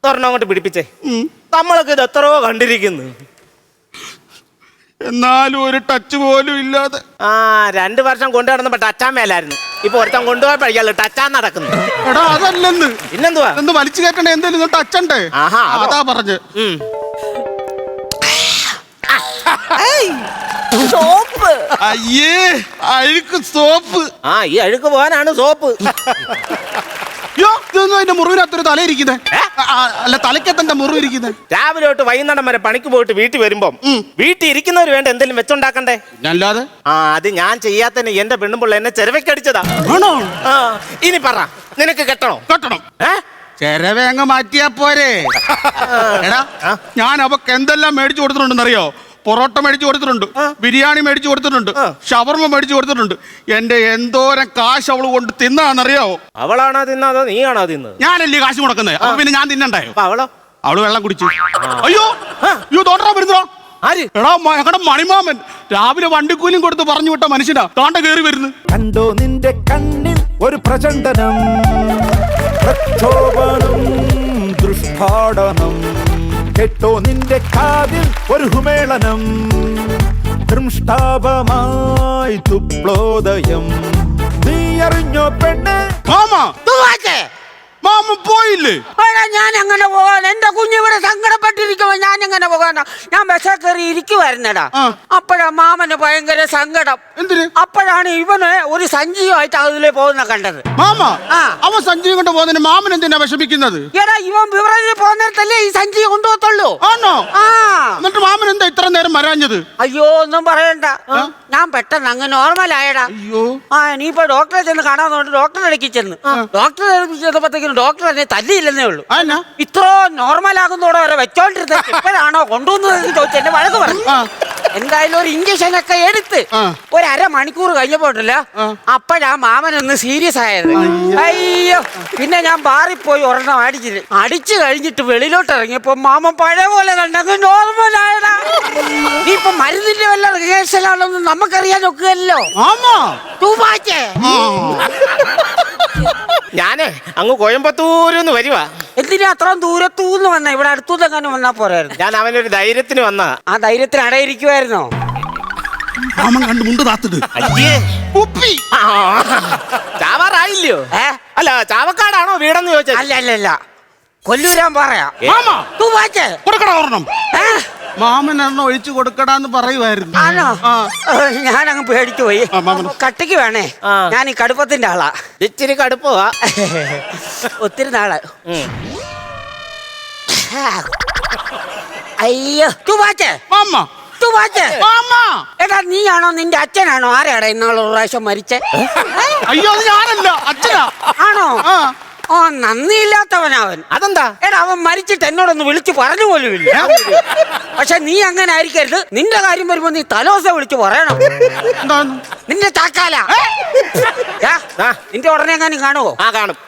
ഒരെണ്ണം അങ്ങോട്ട് പിടിപ്പിച്ചേ. നമ്മളൊക്കെ ഇത് എത്രയോ കണ്ടിരിക്കുന്നു. എന്നാലും ഒരു ടച്ച് പോലും ഇല്ലാതെ. 2 വർഷം കൊണ്ടു നടന്നപ്പോ ടച്ചാൻ മേലായിരുന്നു. ഇപ്പൊ ഒരുത്തൻ കൊണ്ടുപോയപ്പോ ഇയാള് ടച്ചാൻ നടക്കുന്നു. എടാ അതല്ലെന്ന്. പിന്നെന്തുവാ? എന്ത് വലിച്ചു കയറ്റണ്ടേ? എന്തെങ്കിലും ടച്ചണ്ടേ? അതാ പറഞ്ഞ്. സോപ്പ്. അയ്യേ അഴുക്ക് സോപ്പ്. ഈ അഴുക്ക് പോകാനാണ് സോപ്പ്. ഇതൊന്നും അതിന്റെ മുറിവിനകത്തൊരു തല ഇരിക്കുന്നത്. അല്ല തലയ്ക്കത്തെ മുറിവ് ഇരിക്കുന്നത്. രാവിലെ തൊട്ട് വൈകുന്നേരം വരെ പണിക്ക് പോയിട്ട് വീട്ടിൽ വരുമ്പം വീട്ടിൽ ഇരിക്കുന്നവർ വേണ്ട എന്തെങ്കിലും വെച്ചുണ്ടാക്കണ്ടേ? അല്ലാതെ അത് ഞാൻ ചെയ്യാത്തന്നെ എന്റെ പെണ്ണുമ്പിള്ള എന്നെ ചെലവയ്ക്കടിച്ചതാ. ഇനി പറ, നിനക്ക് കെട്ടണോ? കെട്ടണം. ചെരവേങ്ങ മാറ്റിയാ പോരെ. എടാ ഞാൻ അവക്ക് എന്തെല്ലാം മേടിച്ചു കൊടുത്തിട്ടുണ്ടെന്നറിയോ? പൊറോട്ട മേടിച്ചു കൊടുത്തിട്ടുണ്ട്, ബിരിയാണി മേടിച്ചു കൊടുത്തിട്ടുണ്ട്, ഷവർമ മേടിച്ചു കൊടുത്തിട്ടുണ്ട്. എന്റെ എന്തോരം കാശ് അവള് കൊണ്ട് തിന്നാന്നറിയാവോ? അവളാണോ തിന്നത് നീയാണോ തിന്നത്? ഞാനല്ലേ കാശ് മുടക്കുന്നത്. അപ്പൊ പിന്നെ ഞാൻ തിന്നണ്ടായോ? അവള് വെള്ളം കുടിച്ചു. അയ്യോ തോട്ടാ വരുന്നോ? എടാ ഞങ്ങളുടെ മണിമാമൻ രാവിലെ വണ്ടിക്കൂലിയും കൊടുത്ത് പറഞ്ഞു വിട്ട മനുഷ്യനാ താണ്ട കേറി വരുന്നു. കണ്ടോ നിന്റെ കണ്ണിൽ ഒരു പ്രചണ്ഡനം, പ്രക്ഷോഭനം, ദൃഷ്ടാടനം. കേട്ടോ നിന്റെ കാതിൽ ഒരു ഹുമേളനം, ദൃഷ്ടാപമായി തുപ്ലോദയം. നീ അറിഞ്ഞോ പെണ്ണ്? മാമ പോയില്ലേ? ഞാൻ എങ്ങനെ പോകാൻ? എന്റെ കുഞ്ഞിവിടെ സങ്കടപ്പെട്ടിരിക്കുമ്പോ ഞാൻ എങ്ങനെ പോകാനാ? ഞാൻ ബസ്സിൽ കയറി ഇരിക്കുവായിരുന്നടാ. അപ്പോഴാ മാമന് ഭയങ്കര സങ്കടം. എന്തിന്? അപ്പോഴാണ് ഇവന് ഒരു സഞ്ചിയുമായിട്ട് അതിലേ പോകുന്ന കണ്ടത്. മാമ അവൻ സഞ്ചി കൊണ്ട് പോകുന്നതിന് മാമൻ എന്തിനാ വിഷമിക്കുന്നത്? എടാ ഇവൻ ബിവറേജിൽ പോകുന്നിടത്തല്ലേ ഈ സഞ്ചി കൊണ്ടുപോകത്തുള്ളൂ. ആണോ? എന്നിട്ട് മാമൻ എന്താ ഇത്ര നേരം വരാഞ്ഞത്? അയ്യോ ഒന്നും പറയണ്ട, ഞാൻ പെട്ടെന്ന് അങ്ങ് നോർമലായടാ. നീയിപ്പോ ഡോക്ടറെ ചെന്ന് കാണാൻ ഡോക്ടറെ അടുക്കി ചെന്ന് ഡോക്ടറെ ചെന്നപ്പോഴത്തേക്കും ഡോക്ടർ എന്നെ തല്ലിയില്ലെന്നേ ഉള്ളൂ. ഇത്രോ നോർമൽ ആകുന്നതോടെ വരെ വെച്ചോണ്ടിരുന്നത് ഇപ്പോഴാണോ കൊണ്ടുവന്നത് ചോദിച്ചു എന്നെ വഴക്ക് പറഞ്ഞു. എന്തായാലും ഒരു ഇഞ്ചക്ഷൻ ഒക്കെ എടുത്ത് ഒരു 1/2 മണിക്കൂർ കഴിഞ്ഞപ്പോണ്ടല്ലോ അപ്പോഴാ മാമനൊന്ന് സീരിയസ് ആയത്. അയ്യോ പിന്നെ ഞാൻ ബാറിൽ പോയി ഒരെണ്ണം അടിച്ചു കഴിഞ്ഞിട്ട് വെളിയിലോട്ട് ഇറങ്ങിയപ്പോ മാമൻ പഴയ പോലെ കണ്ടങ്ങ് നോർമൽ ആയടാ. നീ ഇപ്പൊ മരുന്നിന്റെ വല്ല റിഹേഴ്സലാണെന്ന് നമുക്കറിയാൻ നോക്കുകയല്ലോ. ഞാനേ അങ്ങ് കോയമ്പത്തൂരിന്ന് വരുവാ. എന്തിനാ അത്രയും ദൂരത്തൂന്ന് വന്ന? ഇവിടെ അടുത്തൂന്ന് എങ്ങനെ വന്നാ പോരായിരുന്നു? ഞാൻ അവനൊരു ധൈര്യത്തിന് വന്നാ. ആ ധൈര്യത്തിന് അടയിരിക്കുവായിരുന്നോ? മാമൻ കണ്ട് മുണ്ട് താത്തിട്ട് ചാവാറായില്ലയോ? അല്ല ചാവക്കാടാണോ വീടെന്ന് ചോദിച്ചാൽ? അല്ല കൊല്ലൂരാൻ പറയാ. മാമനെണ്ണം ഒഴിച്ചു കൊടുക്കടാന്ന് പറയുമായിരുന്നു. ആണോ? ഞാനങ്ങ് പേടിച്ചു പോയി. കട്ടിക്ക് വേണേ, ഞാൻ ഈ കടുപ്പത്തിന്റെ ആളാ. ഇച്ചിരി കടുപ്പമാ. ഒത്തിരി നാള്. അയ്യോ തുവാച്ചേ, മാമ തുവാച്ചേ. മാമ എടാ നീയാണോ നിന്റെ അച്ഛനാണോ ആരാടാ ഇന്നാളെ ഒരു പ്രാവശ്യം മരിച്ചേ? അയ്യോ അത് ഞാനല്ല, അച്ഛനാ. ആണോ? ഓ നന്ദിയില്ലാത്തവനവൻ. അതെന്താ? എടാ അവൻ മരിച്ചിട്ട് എന്നോടൊന്ന് വിളിച്ചു പറഞ്ഞു പോലുമില്ല. പക്ഷെ നീ അങ്ങനെ ആയിരിക്കരുത്. നിന്റെ കാര്യം വരുമ്പോ നീ തലോസ വിളിച്ചു പറയണം. നിന്റെ ചാക്കാല നിന്റെ ഉടനെ എങ്ങാനും കാണുവോ? ആ കാണും.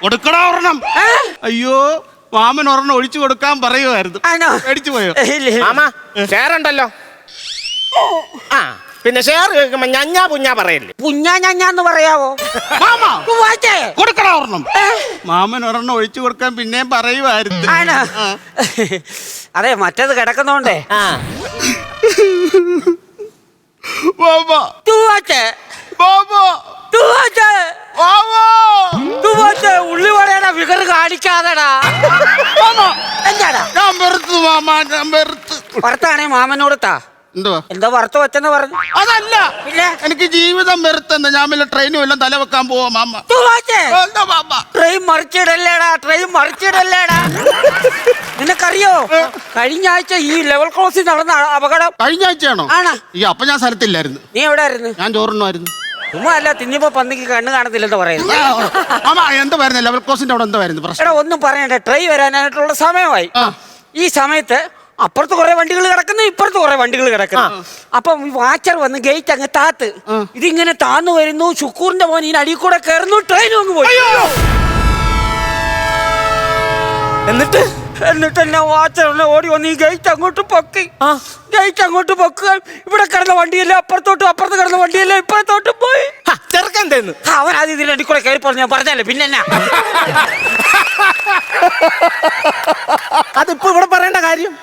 കൊടുക്കടാ ഒരെണ്ണം. അയ്യോ മാമൻ ഒരെണ്ണം ഒഴിച്ചു കൊടുക്കാൻ പറയുമായിരുന്നു. മേടിച്ചു പോയോ? മാമാ ഷെയറുണ്ടല്ലോ. ആ പിന്നെ ഷെയർ കേൾക്കുമ്പോ ഞഞ്ഞാ പുഞ്ഞാ പറയല്ലേ? പുഞ്ഞാ ഞഞ്ഞാന്ന് പറയാവോ? കൊടുക്കടാ ഒരെണ്ണം. മാമൻ ഒരെണ്ണം ഒഴിച്ചു കൊടുക്കാൻ പിന്നെയും പറയുമായിരുന്നു. അതെ മറ്റേത് കിടക്കുന്നോണ്ടേ. ഉള്ളി പറയണ ഫിഗർ കാണിക്കാതെടാ. എന്താടാ പുറത്താണേ മാമനോട് താ. എന്താ വറുത്ത് വെച്ചെന്ന് പറഞ്ഞു? അതല്ല, എനിക്ക് ജീവിതം വെറുത്തെന്ന്. ഞാൻ വല്ല ട്രെയിനും എല്ലാം തല വെക്കാൻ പോവാ മാമ. ട്രെയിൻ മറിച്ചിടല്ലേടാ, ട്രെയിൻ മറിച്ചിടല്ലേടാ. നിനക്കറിയോ കഴിഞ്ഞ ആഴ്ച ഈ ലെവൽ ക്രോസിൽ നടന്ന അപകടം? കഴിഞ്ഞ ആഴ്ചയാണോ? ആണ്. ഈ അപ്പൊ ഞാൻ സ്ഥലത്തില്ലായിരുന്നു. നീ എവിടെ ആയിരുന്നു? ഞാൻ ചോറിനുമായിരുന്നു. ചുമ്മാ അല്ല, തിന്നിപ്പോ പന്നിക്ക് കണ്ണ് കാണത്തില്ലെന്ന് പറയുന്നു. എന്തായിരുന്നു ലെവൽ ക്രോസിന്റെ അവിടെ എന്തായിരുന്നു പ്രശ്നം? എടാ ഒന്നും പറയണ്ട, ട്രെയിൻ വരാനായിട്ടുള്ള സമയമായി. ഈ സമയത്ത് അപ്പുറത്ത് കുറെ വണ്ടികൾ കിടക്കുന്നു, ഇപ്പുറത്ത് കുറെ വണ്ടികൾ കിടക്കുന്നു. അപ്പം ഈ വാച്ചർ വന്ന് ഗേറ്റ് അങ്ങ് താത്ത്. ഇതിങ്ങനെ താന്നു വരുന്നു. ശുക്കൂറിന്റെ മോൻ ഈ അടിയിൽ കൂടെ കയറുന്നു. ട്രെയിനും അങ്ങ് പോയി. എന്നിട്ട് എന്നെ വാച്ചറിനെ ഓടി വന്ന് ഈ ഗേറ്റ് അങ്ങോട്ട് പൊക്കി. ഗേറ്റ് അങ്ങോട്ട് പൊക്കുക. ഇവിടെ കിടന്ന വണ്ടിയല്ലേ അപ്പുറത്തോട്ടും, അപ്പുറത്ത് കിടന്ന വണ്ടിയല്ലേ ഇപ്പുറത്തോട്ടും പോയി. ചെറുക്കൻ തന്നു. അവൻ ആദ്യം ഇതിന്റെ അടി കൂടെ കയറി പറഞ്ഞു. ഞാൻ പറഞ്ഞല്ലേ പിന്നെ എന്നാ? അതിപ്പോ ഇവിടെ പറയേണ്ട കാര്യം.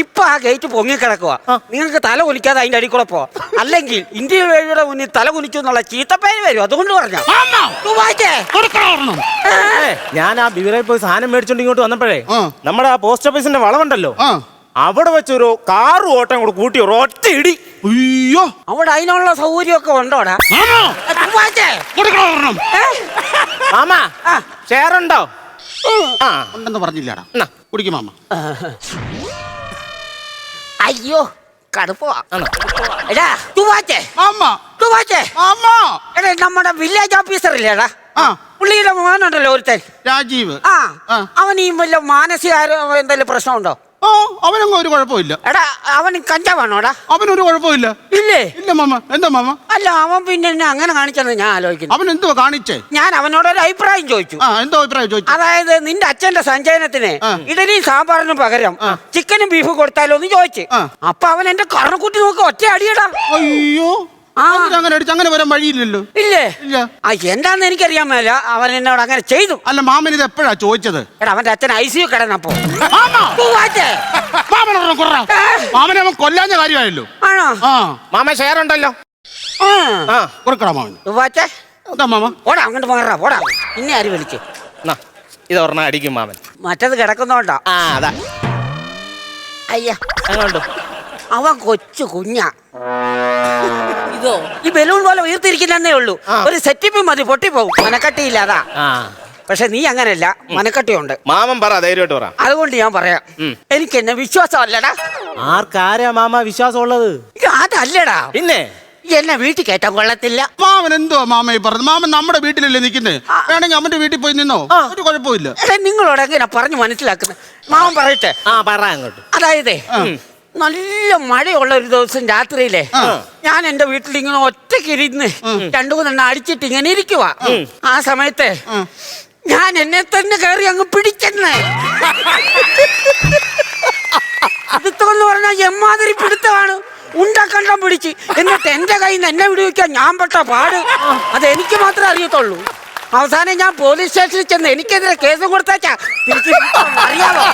ഇപ്പൊ ആ ഗേറ്റ് പൊങ്ങിക്കിടക്കുക. നിങ്ങൾക്ക് തല കുനിക്കാതെ അതിന്റെ അടി കൂടെ പോവാം. അല്ലെങ്കിൽ ഇന്ത്യൻ റെയിൽവേയുടെ മുന്നിൽ തല കുനിച്ചു എന്നുള്ള ചീത്തപ്പേര് വരും. അതുകൊണ്ട് പറഞ്ഞ ഞാൻ ആ ബിവറേൽ പോയി സാധനം മേടിച്ചോണ്ട് ഇങ്ങോട്ട് വന്നപ്പോഴേ നമ്മുടെ ആ പോസ്റ്റ് ഓഫീസിന്റെ വളവുണ്ടല്ലോ, അവിടെ വെച്ചൊരു കാറ് ഓട്ടം കൂടെ കൂട്ടി ഒറ്റ ഇടി. അയ്യോ അവിടെ അതിനുള്ള സൗകര്യമൊക്കെ ഉണ്ടോടാ? മാമാ ഷെയർ ഉണ്ടോ? ഉണ്ടെന്ന് പറഞ്ഞില്ലടാ. കുടിക്കും മാമ. അയ്യോ കടുപ്പോ. നമ്മുടെ വില്ലേജ് ഓഫീസർ ഇല്ലേടാ, പുള്ളിയുടെ മോനുണ്ടല്ലോ ഒരുത്തൻ രാജീവ്. അവൻ ഈ വല്ല മാനസിക എന്തെങ്കിലും പ്രശ്നമുണ്ടോ? അവനൊന്നും ഒരു കുഴപ്പമില്ല. എടാ അവന് കഞ്ചാവാണോടാ? അവനൊരു കുഴപ്പമില്ല. ഇല്ലേ? ഇല്ല മാമ. എന്താ മാമ? അല്ല അവൻ പിന്നെ എന്നെ അങ്ങനെ കാണിച്ചെന്ന് ഞാൻ ആലോചിക്കുന്നു. അവൻ എന്തുവാ കാണിച്ചേ? ഞാൻ അവനോടൊരു അഭിപ്രായം ചോദിച്ചു. എന്തോ അഭിപ്രായം ചോദിച്ചു? അതായത് നിന്റെ അച്ഛന്റെ സഞ്ചയനത്തിന് ഇഡലിയും സാമ്പാറിനും പകരം ചിക്കനും ബീഫും കൊടുത്താലോ എന്ന് ചോദിച്ചു. അപ്പൊ അവൻ എന്റെ കർണക്കുട്ടി നോക്കി ഒറ്റ അടിയടാ. അയ്യോ അങ്ങനെ അടിച്ച് അങ്ങനെ വരാൻ വഴിയില്ലല്ലോ. ഇല്ലേ? ഇല്ല. എന്താന്ന് എനിക്കറിയാൻ മേല. അവൻ എന്നോട് അങ്ങനെ ചെയ്തു. അല്ല മാമൻ ഇത് എപ്പോഴാ ചോദിച്ചത്? എടാ അവന്റെ അച്ഛൻ ICU കിടന്നപ്പോ. മാമനെ അവൻ കൊല്ലാഞ്ഞ കാര്യമായല്ലോ. ആണോ? മാമ ഷെയർ ഉണ്ടല്ലോ. കൊടുക്കടാ മാമന്. എന്താ മാമ? ഓടാ അങ്ങോട്ട് മാറാ. ഓടാ പിന്നെ ആര് വിളിച്ചു? ഇത് ഒരെണ്ണം അടിക്കും മാമൻ. മറ്റത് കിടക്കുന്നോണ്ടാ. അതാ. അയ്യ അങ്ങോട്ട് അവൻ കൊച്ചു കുഞ്ഞാ. ഇതോ ഈ ബലൂൺ പോലെ ഉയർത്തിരിക്കുന്നേ ഉള്ളൂ. ഒരു സെറ്റിപ്പ് മതി, പൊട്ടിപ്പോവും. മനക്കട്ടിയില്ല അതാ. പക്ഷെ നീ അങ്ങനല്ല, മനക്കട്ടിയുണ്ട്. മാമൻ പറ, ധൈര്യമായിട്ട് പറ. അതുകൊണ്ട് ഞാൻ പറയാം, എനിക്ക് എന്നെ വിശ്വാസമല്ലടാ. ആർക്കാരാ മാമ വിശ്വാസം ഉള്ളത്? അതല്ലടാ, പിന്നെ എന്നെ വീട്ടിൽ കയറ്റാൻ കൊള്ളത്തില്ല. മാമൻ എന്തോ മാമ ഈ പറഞ്ഞത്? മാമൻ നമ്മുടെ വീട്ടിലല്ലേ നിൽക്കുന്നത്. വേണമെങ്കിൽ അവന്റെ വീട്ടിൽ പോയി നിന്നോ, ഒരു കുഴപ്പമില്ല. നിങ്ങളോട് എങ്ങനെ പറഞ്ഞു മനസ്സിലാക്കുന്നത്? മാമൻ പറയട്ടെ. പറ അങ്ങോട്ട്. അതായത് നല്ല മഴയുള്ള ഒരു ദിവസം രാത്രിയിലെ ഞാൻ എന്റെ വീട്ടിൽ ഇങ്ങനെ ഒറ്റയ്ക്ക് ഇരുന്ന് 2-3 അടിച്ചിട്ട് ഇങ്ങനെ ഇരിക്കുക. ആ സമയത്ത് ഞാൻ എന്നെ തന്നെ കയറി അങ്ങ് പിടിച്ചെന്ന്. പിടുത്തമെന്ന് പറഞ്ഞാൽ എമ്മാതിരി പിടുത്തമാണ്. ഉണ്ടക്കണ്ടം പിടിച്ച് എന്നിട്ട് എന്റെ കയ്യിൽ നിന്ന് എന്നെ വിടുവിക്കാൻ ഞാൻ പെട്ട പാട് അത് എനിക്ക് മാത്രമേ അറിയത്തുള്ളൂ. അവസാനം ഞാൻ പോലീസ് സ്റ്റേഷനിൽ ചെന്ന് എനിക്കെതിരെ കേസും കൊടുത്തേച്ചാ തിരിച്ച് അറിയാമോ?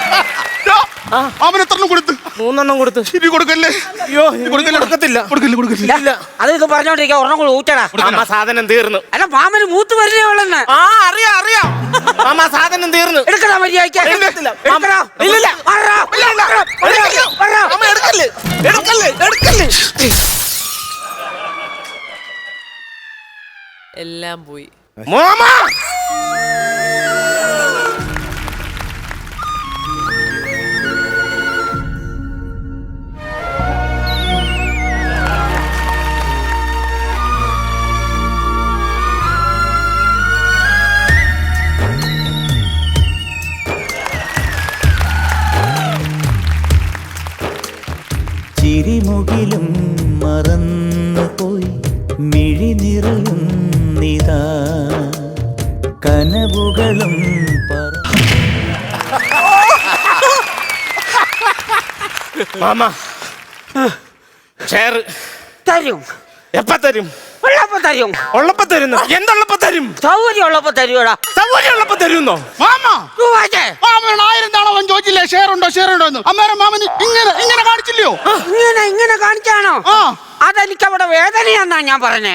അവൻ എത്ര കൊടുത്ത്? 3 എണ്ണം കൊടുത്ത്. ഇനി കൊടുക്കല്ലേ? അയ്യോ കൊടുക്കത്തില്ല. കൊടുക്കില്ല. ഇല്ല, അത് ഇത് പറഞ്ഞോണ്ടിരിക്കുക ഒരെണ്ണം കൂടി ഊറ്റടാ. മാമ സാധനം തീർന്നു. അല്ല മാമന് മൂത്ത് വരുന്നേ ഉള്ളെന്ന്. ആ അറിയാം മാമ സാധനം തീർന്നു. എടുക്കടാ മര്യാദയ്ക്ക്. എടുക്കത്തില്ല. എടുക്കടാ. ഇല്ലില്ല. വരടാ. വരടാ. മാമ എടുക്കല്ലേ. എല്ലാം പോയി. മാമ ചിരിമുകിലും മറന്നു പോയി മിഴി നിറയുന്നിതാ കനവുകളും മാമ ഷെയർ തരും. എപ്പ തരും? ഉള്ളപ്പോ തരും. ഉള്ളപ്പോ തരുന്നു. എന്തുള്ളപ്പോ തരും? സൗകര്യം ഉള്ളപ്പോ തരൂടാ. സൗകര്യം ഉള്ളപ്പോ തരുന്നോ? മാമ മാമൻ 1000 തവണ അവൻ ചോദിച്ചില്ലേ ഷെയർ ഉണ്ടോ എന്ന്. അന്നേരം മാമന് ഇങ്ങനെ കാണിച്ചില്ലയോ? ഇങ്ങനെ കാണിച്ചാണോ? അതെനിക്ക് അവിടെ വേദനയാന്നാ ഞാൻ പറഞ്ഞേ.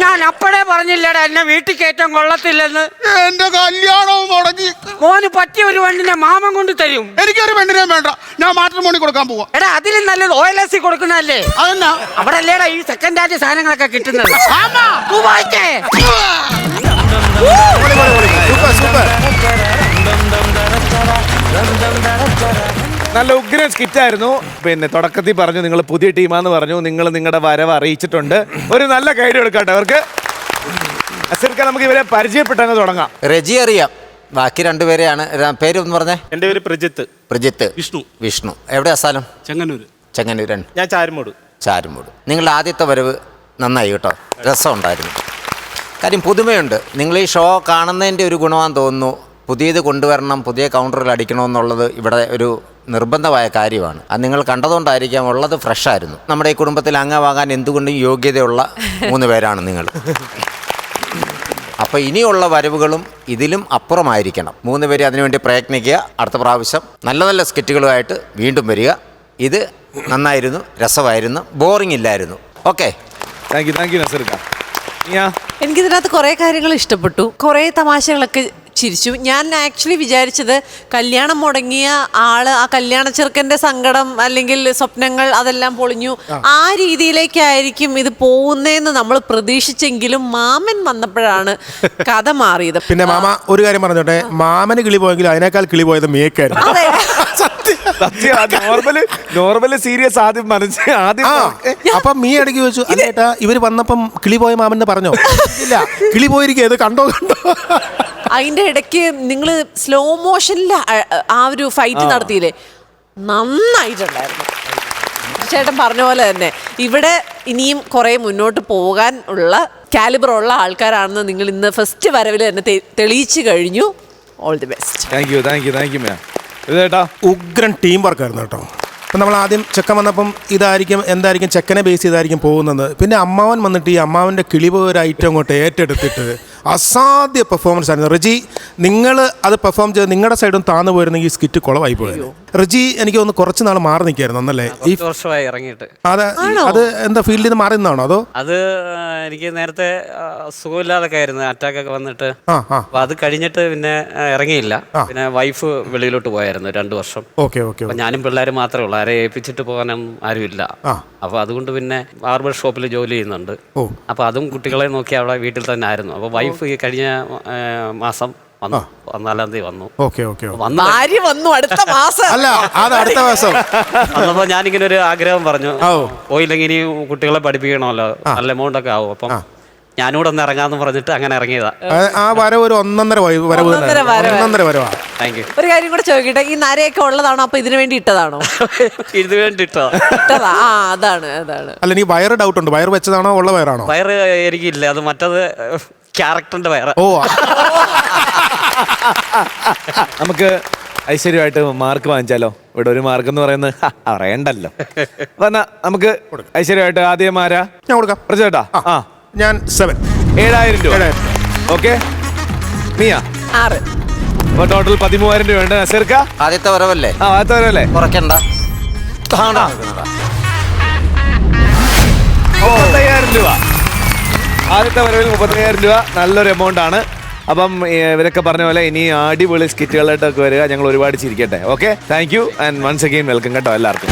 ഞാൻ അപ്പഴേ പറഞ്ഞില്ലടാ എന്നെ വീട്ടിൽ കയറ്റാൻ കൊള്ളത്തില്ലെന്ന്. എന്റെ കല്യാണവും മുടങ്ങി. മോന് പറ്റിയ ഒരു വണ്ടിനെ മാമൻ കൊണ്ട് തരും. എനിക്കൊരു പെണ്ണിനെയും വേണ്ട. ഞാൻ മാട്രിമോണി കൊടുക്കാൻ പോവാ. എടാ അതിലും നല്ലത് OLS കൊടുക്കുന്നതല്ലേ? അതെന്നാ? അവിടെ അല്ലേടാ ഈ സെക്കൻഡ് ഹാൻഡ് സാധനങ്ങളൊക്കെ കിട്ടുന്നത്. നല്ല ഉഗ്രൻ സ്കിറ്റായിരുന്നു. പിന്നെ തുടക്കത്തിൽ പറഞ്ഞു നിങ്ങൾ പുതിയ ടീമാന്ന് പറഞ്ഞു. നിങ്ങൾ നിങ്ങളുടെ വരവ് അറിയിച്ചിട്ടുണ്ട്. ഒരു നല്ല ഗൈഡ് എടുക്കട്ടെ അവർക്ക്. അസിർക്ക, നമുക്ക് ഇവരെ പരിചയപ്പെട്ടങ്ങ് തുടങ്ങാം. റെജി അറിയാം, ബാക്കി രണ്ടുപേരെയാണ്. പേര് ഒന്ന് പറഞ്ഞേ. എന്റെ പേര് പ്രജിത്ത്. വിഷ്ണു. എവിടെയാ സ്ഥലം? ചെങ്ങന്നൂരൻ. ഞാൻ ചാരുമൂട്. നിങ്ങളുടെ ആദ്യത്തെ വരവ് നന്നായി കേട്ടോ, രസമുണ്ടായിരുന്നു. കാര്യം പുതുമയുണ്ട്. നിങ്ങൾ ഈ ഷോ കാണുന്നതിൻ്റെ ഒരു ഗുണമാണെന്ന് തോന്നുന്നു. പുതിയത് കൊണ്ടുവരണം, പുതിയ കൗണ്ടറിൽ അടിക്കണമെന്നുള്ളത് ഇവിടെ ഒരു നിർബന്ധമായ കാര്യമാണ്. അത് നിങ്ങൾ കണ്ടതുകൊണ്ടായിരിക്കാം. ഉള്ളത് ഫ്രഷായിരുന്നു. നമ്മുടെ ഈ കുടുംബത്തിൽ അംഗമാകാൻ എന്തുകൊണ്ടും യോഗ്യതയുള്ള 3 പേരാണ് നിങ്ങൾ. അപ്പോൾ ഇനിയുള്ള വരവുകളും ഇതിലും അപ്പുറമായിരിക്കണം. 3 പേര് അതിനുവേണ്ടി പ്രയത്നിക്കുക. അടുത്ത പ്രാവശ്യം നല്ല നല്ല സ്കിറ്റുകളുമായിട്ട് വീണ്ടും വരിക. ഇത് നന്നായിരുന്നു, രസമായിരുന്നു, ബോറിംഗ് ഇല്ലായിരുന്നു. ഓക്കെ, താങ്ക് യു നസീർക്ക. എനിക്കിതിനകത്ത് കുറേ കാര്യങ്ങൾ ഇഷ്ടപ്പെട്ടു. കുറേ തമാശകളൊക്കെ ചിരിച്ചു. ഞാൻ ആക്ച്വലി വിചാരിച്ചത് കല്യാണം മുടങ്ങിയ ആള്, ആ കല്യാണ ചെറുക്കൻ്റെ സങ്കടം അല്ലെങ്കിൽ സ്വപ്നങ്ങൾ അതെല്ലാം പൊളിഞ്ഞു, ആ രീതിയിലേക്കായിരിക്കും ഇത് പോകുന്നതെന്ന് നമ്മൾ പ്രതീക്ഷിച്ചെങ്കിലും മാമൻ വന്നപ്പോഴാണ് കഥ മാറിയത്. പിന്നെ മാമ ഒരു കാര്യം പറഞ്ഞോട്ടെ, മാമന് കിളി പോയെങ്കിൽ അതിനേക്കാൾ കിളി പോയത് മേക്കായിരുന്നു. നോർമല് സീരിയസ് ആദ്യം അപ്പൊ മീ ഇടയ്ക്ക് ചോദിച്ചു, അല്ലേട്ടാ ഇവര് വന്നപ്പം കിളി പോയ മാമൻ പറഞ്ഞോ? ഇല്ല, കിളി പോയിരിക്കും. ഇത് കണ്ടോ. അതിന്റെ ഇടയ്ക്ക് നിങ്ങൾ സ്ലോ മോഷനിൽ ആ ഒരു ഫൈറ്റ് നടത്തിയില്ലേ, നന്നായിട്ടുണ്ടായിരുന്നു. ചേട്ടൻ പറഞ്ഞ പോലെ തന്നെ ഇവിടെ ഇനിയും കുറെ മുന്നോട്ട് പോകാൻ ഉള്ള കാലിബർ ഉള്ള ആൾക്കാരാണെന്ന് നിങ്ങൾ ഇന്ന് ഫസ്റ്റ് വരവിൽ തന്നെ തെളിയിച്ചു കഴിഞ്ഞു. All the best. Thank you ma'am. ഇതേട്ടാ ഉഗ്രൻ ടീം വർക്കായിരുന്നു കേട്ടോ. അപ്പം നമ്മൾ ആദ്യം ചെക്കൻ വന്നപ്പം എന്തായിരിക്കും ചെക്കനെ ബേസ് ചെയ്തായിരിക്കും പോകുന്നത്. പിന്നെ അമ്മാവൻ വന്നിട്ട് ഈ അമ്മാവൻ്റെ കിളിപോയൊരു ഐറ്റം അങ്ങോട്ട് ഏറ്റെടുത്തിട്ട് അസാധ്യ പെർഫോമൻസ് ആയിരുന്നു. റിജി, നിങ്ങൾ അത് പെർഫോം ചെയ്ത് നിങ്ങളുടെ സൈഡും താന്നു പോയിരുന്നെങ്കിൽ സ്കിറ്റ് കുളമായി പോയത്. റിജി എനിക്ക് ഒന്ന് കുറച്ച് നാൾ മാറി നിൽക്കായിരുന്നു എന്നല്ലേ? ഈ വർഷമായി ഇറങ്ങിയിട്ട്. അത് എന്താ ഫീൽഡിൽ നിന്ന് മാറി നിന്നാണോ അതോ? അത് എനിക്ക് നേരത്തെ സുഖമില്ലാതൊക്കെ ആയിരുന്നു, അറ്റാക്ക് ഒക്കെ വന്നിട്ട്. അപ്പൊ അത് കഴിഞ്ഞിട്ട് പിന്നെ ഇറങ്ങിയില്ല. പിന്നെ വൈഫ് വെളിയിലോട്ട് പോയായിരുന്നു 2 വർഷം. ഓക്കെ. ഞാനും പിള്ളേരും മാത്രമേ ഉള്ളൂ, ആരെ ഏൽപ്പിച്ചിട്ട് പോകാനും ആരുമില്ല. അപ്പൊ അതുകൊണ്ട് പിന്നെ ബാർബർ ഷോപ്പിൽ ജോലി ചെയ്യുന്നുണ്ട്. അപ്പൊ അതും കുട്ടികളെ നോക്കി അവിടെ വീട്ടിൽ തന്നെ ആയിരുന്നു. അപ്പൊ വൈഫ് ഈ കഴിഞ്ഞ മാസം 14-ാം തീയതി വന്നു. അടുത്ത മാസം അല്ല, അത് അടുത്ത മാസം വന്നപ്പോ ഞാനിങ്ങനെ ഒരു ആഗ്രഹം പറഞ്ഞു, പോയില്ലെങ്കിൽ ഇനി കുട്ടികളെ പഠിപ്പിക്കണമല്ലോ, നല്ല എമൗണ്ട് ഒക്കെ ആവും. അപ്പം ഞാനിവിടെ ഒന്ന് ഇറങ്ങാന്ന് പറഞ്ഞിട്ട് അങ്ങനെ ഇറങ്ങിയതാ. ആ വരവ് ഒരു 1.5 വരവാ. Thank you. ഒരു കാര്യം കൂടെ ചോദിക്കട്ടെ, ഈ നരയൊക്കെ ഉള്ളതാണോ അപ്പൊ ഇതിനു വേണ്ടി ഇട്ടതാണോ? ഇതിനു വേണ്ടി ഇട്ടതാ. അതാണ്. അല്ല, നീ വയറ് ഡൗട്ട് ഉണ്ട്. വയറ് വെച്ചതാണോ ഉള്ള വയറാണോ? വയറ് എനിക്കില്ല, അത് മറ്റത് ക്യാരക്ടറിന്റെ വയറ്. നമുക്ക് ഐശ്വര്യമായിട്ട് മാർക്ക് വാങ്ങിച്ചാലോ? ഇവിടെ ഒരു മാർക്ക് എന്ന് പറയുന്നത് അറിയണ്ടല്ലോ. എന്നാ നമുക്ക് ഐശ്വര്യമായിട്ട് ആദ്യം ആരാ? ഞാൻ കൊടുക്കാം. ചേട്ടാ, ഞാൻ 7. 7,000 രൂപ. ഓക്കെ നീയാ 6. അപ്പൊ ടോട്ടൽ 13,000 രൂപയുണ്ട്. നസീർക്ക ആദ്യത്തെ വരവല്ലേ ആ ആത്തവരല്ലേ കുറയ്ക്കണ്ട. 35,000 രൂപ. ആദ്യത്തെ വരവിൽ 35,000 രൂപ നല്ലൊരു എമൗണ്ട് ആണ്. അപ്പം ഇവരൊക്കെ പറഞ്ഞ പോലെ ഇനി അടിപൊളി സ്കിറ്റുകളായിട്ടൊക്കെ വരിക. ഞങ്ങൾ ഒരുപാട് ചിരിക്കട്ടെ. Okay, thank you and once again welcome കേട്ടോ എല്ലാവർക്കും.